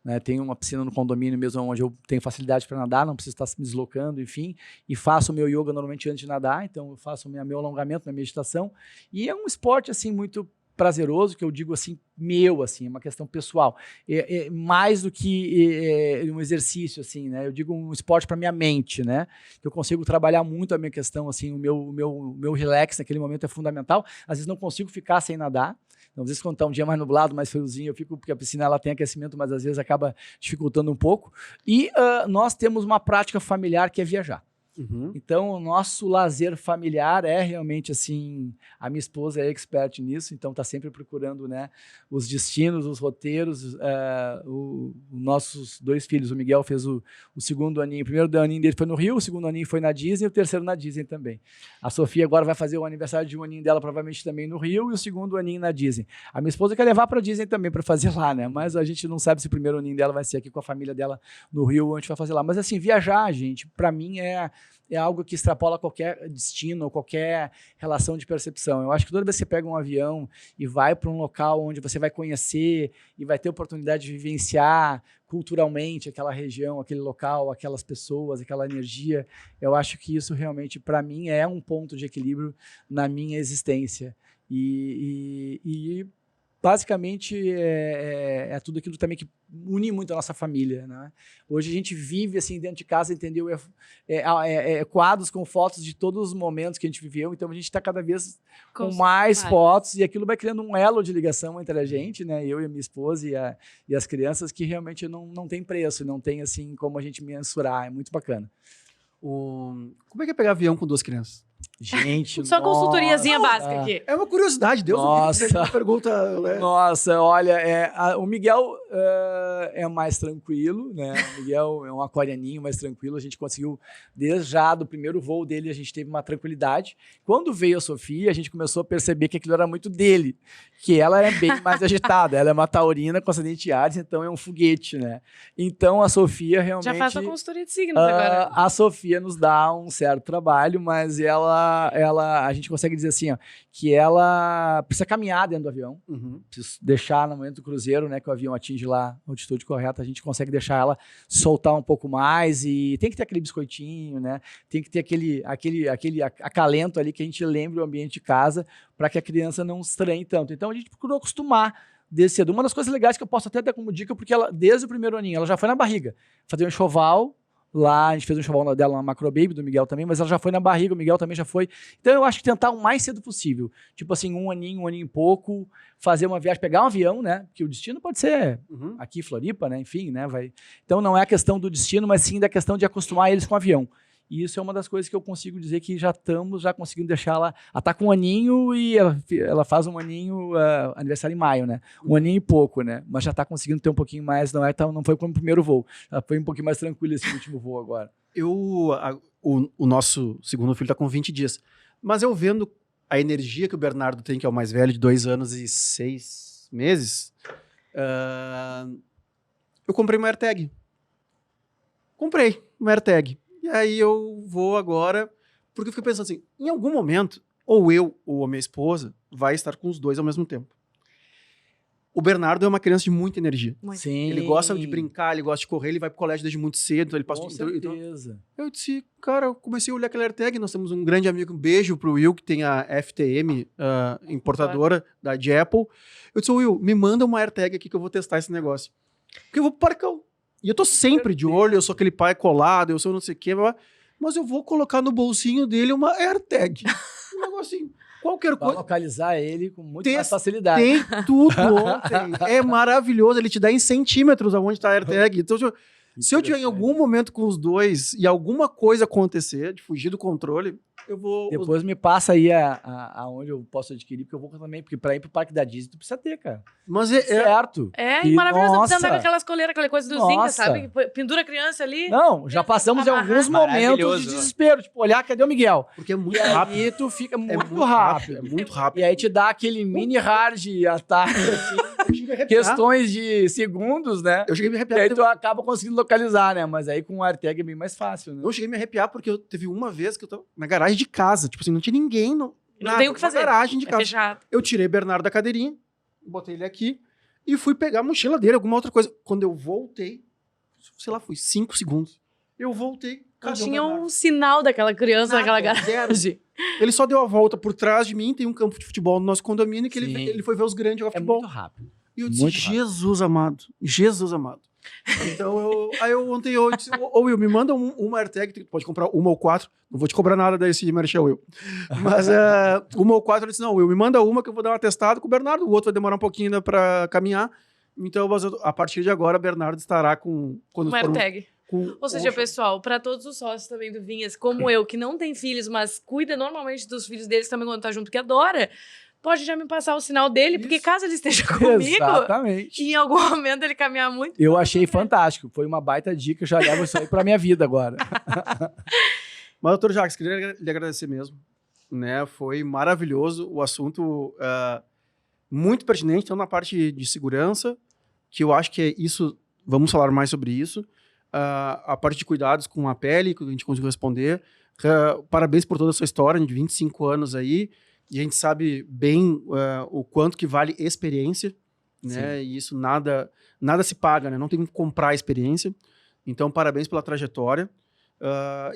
né? Tenho uma piscina no condomínio mesmo onde eu tenho facilidade para nadar, não preciso estar me deslocando, enfim, e faço o meu yoga normalmente antes de nadar, então eu faço meu alongamento, minha meditação, e é um esporte assim muito prazeroso, que eu digo assim, meu, assim, é uma questão pessoal. É mais do que um exercício, assim, né? Eu digo um esporte para minha mente, né? Que eu consigo trabalhar muito a minha questão, assim, o meu relax naquele momento é fundamental. Às vezes não consigo ficar sem nadar. Então, às vezes, quando está um dia mais nublado, mais friozinho, eu fico, porque a piscina ela tem aquecimento, mas às vezes acaba dificultando um pouco. E nós temos uma prática familiar que é viajar. Uhum. Então, o nosso lazer familiar é realmente assim, a minha esposa é expert nisso, então está sempre procurando, né, os destinos, os roteiros. Os nossos 2 filhos, o Miguel fez o segundo aninho, o primeiro aninho dele foi no Rio, o segundo aninho foi na Disney, e o terceiro na Disney também. A Sofia agora vai fazer o aniversário de 1 aninho dela, provavelmente também no Rio, e o segundo aninho na Disney. A minha esposa quer levar para a Disney também, para fazer lá, né, mas a gente não sabe se o primeiro aninho dela vai ser aqui com a família dela no Rio, ou a gente vai fazer lá. Mas assim, viajar, gente, para mim é algo que extrapola qualquer destino, qualquer relação de percepção. Eu acho que toda vez que você pega um avião e vai para um local onde você vai conhecer e vai ter oportunidade de vivenciar culturalmente aquela região, aquele local, aquelas pessoas, aquela energia, eu acho que isso realmente, para mim, é um ponto de equilíbrio na minha existência. E basicamente é tudo aquilo também que une muito a nossa família, né? Hoje a gente vive assim dentro de casa, entendeu? Quadros com fotos de todos os momentos que a gente viveu, então a gente está cada vez com mais fotos e aquilo vai criando um elo de ligação entre a gente, né? Eu e a minha esposa e as crianças, que realmente não tem preço, não tem assim como a gente mensurar, é muito bacana. Como é que é pegar avião com 2 crianças? Gente, só consultoriazinha básica aqui. É uma curiosidade, Deus. Nossa, pergunta. Né? Nossa, olha, o Miguel é mais tranquilo, né? O Miguel é um aquarianinho mais tranquilo. A gente conseguiu, desde já do primeiro voo dele, a gente teve uma tranquilidade. Quando veio a Sofia, a gente começou a perceber que aquilo era muito dele, que ela é bem mais agitada. Ela é uma taurina com ascendente Áries, então é um foguete, né? Então a Sofia realmente... Já faz a consultoria de signos agora. A Sofia nos dá um certo trabalho, mas a gente consegue dizer assim, ó, que ela precisa caminhar dentro do avião, precisa deixar no momento do cruzeiro, né, que o avião atinge lá a altitude correta, a gente consegue deixar ela soltar um pouco mais e tem que ter aquele biscoitinho, né, tem que ter aquele acalento ali que a gente lembre o ambiente de casa para que a criança não estranhe tanto. Então a gente procurou acostumar desde cedo. Uma das coisas legais que eu posso até dar como dica, porque ela, desde o primeiro aninho, ela já foi na barriga fazer um enxoval. Lá, a gente fez um enxoval dela na Macro Baby, do Miguel também, mas ela já foi na barriga, o Miguel também já foi. Então, eu acho que tentar o mais cedo possível. Tipo assim, um aninho e pouco, fazer uma viagem, pegar um avião, né? Porque o destino pode ser aqui, Floripa, né? Enfim, né? Então, não é a questão do destino, mas sim da questão de acostumar eles com o avião. E isso é uma das coisas que eu consigo dizer que já conseguindo deixar ela... Ela tá com 1 aninho e ela faz 1 aninho, aniversário em maio, né? 1 aninho e pouco, né? Mas já tá conseguindo ter um pouquinho mais, não foi como o primeiro voo. Ela foi um pouquinho mais tranquila esse último voo agora. O nosso segundo filho tá com 20 dias. Mas eu vendo a energia que o Bernardo tem, que é o mais velho, de 2 anos e 6 meses, eu comprei uma AirTag. Comprei uma AirTag. E aí eu vou agora, porque eu fico pensando assim, em algum momento, ou eu ou a minha esposa vai estar com os 2 ao mesmo tempo. O Bernardo é uma criança de muita energia. Sim. Ele gosta de brincar, ele gosta de correr, ele vai pro colégio desde muito cedo. Então ele passa com certeza. Então, eu disse, cara, eu comecei a olhar aquela AirTag, nós temos um grande amigo, um beijo pro Will, que tem a FTM, importadora da Apple. Eu disse, Will, me manda uma AirTag aqui que eu vou testar esse negócio. Porque eu vou pro parcão. E eu tô sempre de olho, eu sou aquele pai colado, eu sou não sei o quê, mas eu vou colocar no bolsinho dele uma AirTag. Um negocinho. Qualquer coisa. Localizar ele com muito mais facilidade. Tem tudo ontem. É maravilhoso. Ele te dá em centímetros aonde está a AirTag. Então, se eu tiver em algum momento com os 2 e alguma coisa acontecer, de fugir do controle, eu vou... Depois me passa aí aonde eu posso adquirir, porque eu vou também, porque para ir pro Parque da Disney, tu precisa ter, cara. Mas certo. E maravilhoso, não precisa andar com aquelas coleiras, aquela coisa dos Incas, sabe? Pendura a criança ali. Não, já passamos em alguns momentos de desespero, tipo, olhar, cadê o Miguel? Porque é muito rápido. E tu fica muito rápido. É muito rápido. E aí te dá aquele mini hard ataque, assim, questões de segundos, né? Eu cheguei a me arrepiar. E aí tu acaba conseguindo localizar, né? Mas aí com o AirTag é bem mais fácil, né? Eu cheguei a me arrepiar porque teve uma vez que eu tava na garagem de casa. Tipo assim, não tinha ninguém. Não tem o que fazer. Na garagem de casa. Fechado. Eu tirei Bernardo da cadeirinha, botei ele aqui e fui pegar a mochila dele, alguma outra coisa. Quando eu voltei, sei lá, foi 5 segundos. Eu voltei. Não tinha um sinal daquela criança naquela garagem. Ele só deu a volta por trás de mim, tem um campo de futebol no nosso condomínio, que ele foi ver os grandes jogar futebol. Muito rápido. E eu disse, Jesus amado. Então, ontem eu disse, Will, me manda uma AirTag, tu pode comprar uma ou 4, não vou te cobrar nada desse merchan, Will. Mas uma ou 4, eu disse, não, Will, me manda uma que eu vou dar uma testada com o Bernardo, o outro vai demorar um pouquinho ainda pra caminhar. Então, a partir de agora, Bernardo estará com... Uma AirTag. Ou seja, pessoal, para todos os sócios também do Vinhas, como eu, que não tem filhos, mas cuida normalmente dos filhos deles também quando tá junto, que adora, pode já me passar o sinal dele, porque caso ele esteja comigo, exatamente, e em algum momento ele caminhar muito... Eu achei fantástico, foi uma baita dica, eu já levo isso aí pra minha vida agora. Mas, doutor Jacques, queria lhe agradecer mesmo, né? Foi maravilhoso o assunto, muito pertinente, então na parte de segurança, que eu acho que é isso, vamos falar mais sobre isso, a parte de cuidados com a pele, que a gente conseguiu responder. Parabéns por toda a sua história, de 25 anos aí. E a gente sabe bem o quanto que vale experiência, né? E isso nada se paga, né? Não tem como comprar experiência. Então, parabéns pela trajetória.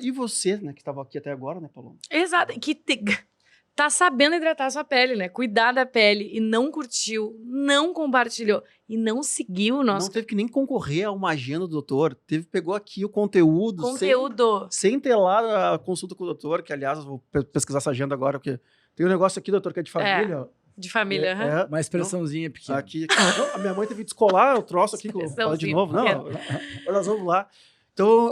E você, né, que estava aqui até agora, né, Paloma? Exato. Tá sabendo hidratar a sua pele, né? Cuidar da pele e não curtiu, não compartilhou e não seguiu o nosso... Não teve que nem concorrer a uma agenda do doutor. Pegou aqui o conteúdo. Sem ter lá a consulta com o doutor, que, aliás, eu vou pesquisar essa agenda agora, porque tem um negócio aqui, doutor, que é de família. De família, uma expressãozinha pequena. Aqui, a minha mãe teve que descolar o troço aqui, que eu vou falar de novo. Não, nós vamos lá. Então,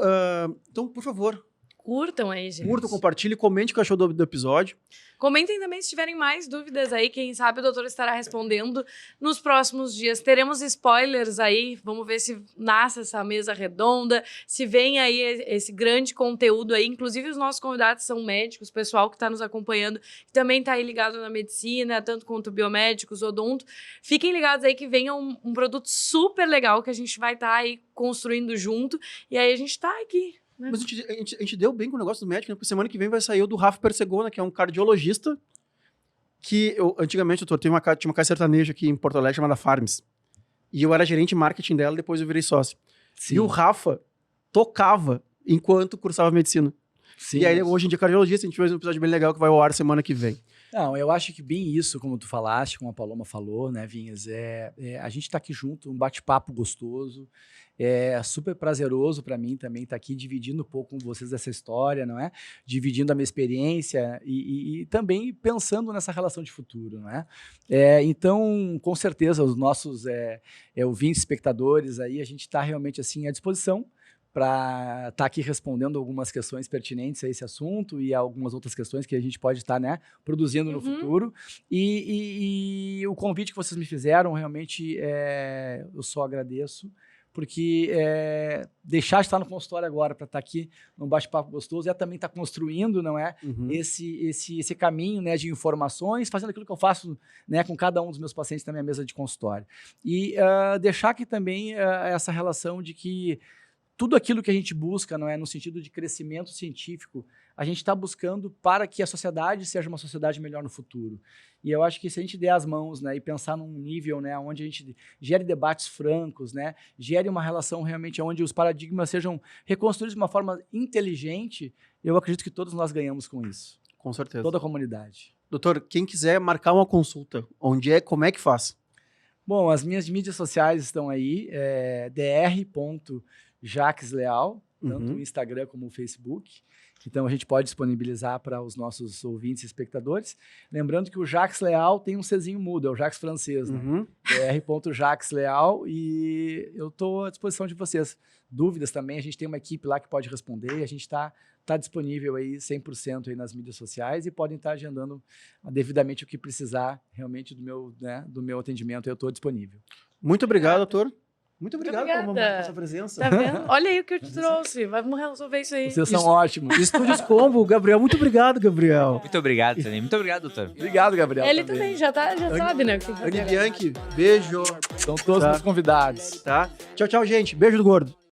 por favor... Curtam aí, gente. Curtam, compartilhem, comentem o que achou do episódio. Comentem também se tiverem mais dúvidas aí, quem sabe o doutor estará respondendo nos próximos dias. Teremos spoilers aí, vamos ver se nasce essa mesa redonda, se vem aí esse grande conteúdo aí. Inclusive os nossos convidados são médicos, pessoal que está nos acompanhando, que também está aí ligado na medicina, tanto quanto biomédicos, odonto. Fiquem ligados aí que venha um produto super legal que a gente vai estar aí construindo junto. E aí a gente está aqui. Mas a gente deu bem com o negócio do médico, né? Porque semana que vem vai sair o do Rafa Persegona, que é um cardiologista que antigamente, doutor, tinha uma casa sertaneja aqui em Porto Alegre chamada Farms. E eu era gerente de marketing dela, depois eu virei sócio. Sim. E o Rafa tocava enquanto cursava medicina. Sim, e aí, hoje em dia, cardiologista, a gente fez um episódio bem legal que vai ao ar semana que vem. Não, eu acho que bem isso, como tu falaste, como a Paloma falou, né, Vinhas, a gente tá aqui junto, um bate-papo gostoso, é super prazeroso para mim também estar aqui dividindo um pouco com vocês essa história, não é? Dividindo a minha experiência e também pensando nessa relação de futuro, não é? Então, com certeza, os nossos ouvintes, espectadores aí, a gente está realmente assim à disposição para estar aqui respondendo algumas questões pertinentes a esse assunto e algumas outras questões que a gente pode estar, né, produzindo no futuro. E o convite que vocês me fizeram, realmente, eu só agradeço, porque deixar de estar no consultório agora para estar aqui num bate-papo gostoso também estar construindo, não é? Esse caminho, né, de informações, fazendo aquilo que eu faço, né, com cada um dos meus pacientes na minha mesa de consultório. E deixar aqui também essa relação de que tudo aquilo que a gente busca, não é, no sentido de crescimento científico, a gente está buscando para que a sociedade seja uma sociedade melhor no futuro. E eu acho que se a gente der as mãos, né, e pensar num nível, né, onde a gente gere debates francos, né, gere uma relação realmente onde os paradigmas sejam reconstruídos de uma forma inteligente, eu acredito que todos nós ganhamos com isso. Com certeza. Toda a comunidade. Doutor, quem quiser marcar uma consulta, como é que faz? Bom, as minhas mídias sociais estão aí, dr.jaquesleal, tanto no Instagram como no Facebook. Então, a gente pode disponibilizar para os nossos ouvintes e espectadores. Lembrando que o Jacques Leal tem um Czinho mudo, é o Jacques francês, né? dr.jaquesleal, e eu estou à disposição de vocês. Dúvidas também, a gente tem uma equipe lá que pode responder, a gente está disponível aí 100% aí nas mídias sociais e podem estar agendando devidamente o que precisar realmente do meu atendimento, eu estou disponível. Muito obrigado, doutor. Muito obrigado pela sua presença. Tá vendo? Olha aí o que eu te trouxe. Vamos resolver isso aí. Vocês são ótimos. Estúdios Combo, Gabriel. Muito obrigado, Gabriel. Muito obrigado, também. Muito obrigado, doutor. Obrigado, Gabriel. Ele também já sabe, né? Anne Bianchi, beijo. São todos meus convidados. Tá? Tchau, tchau, gente. Beijo do gordo.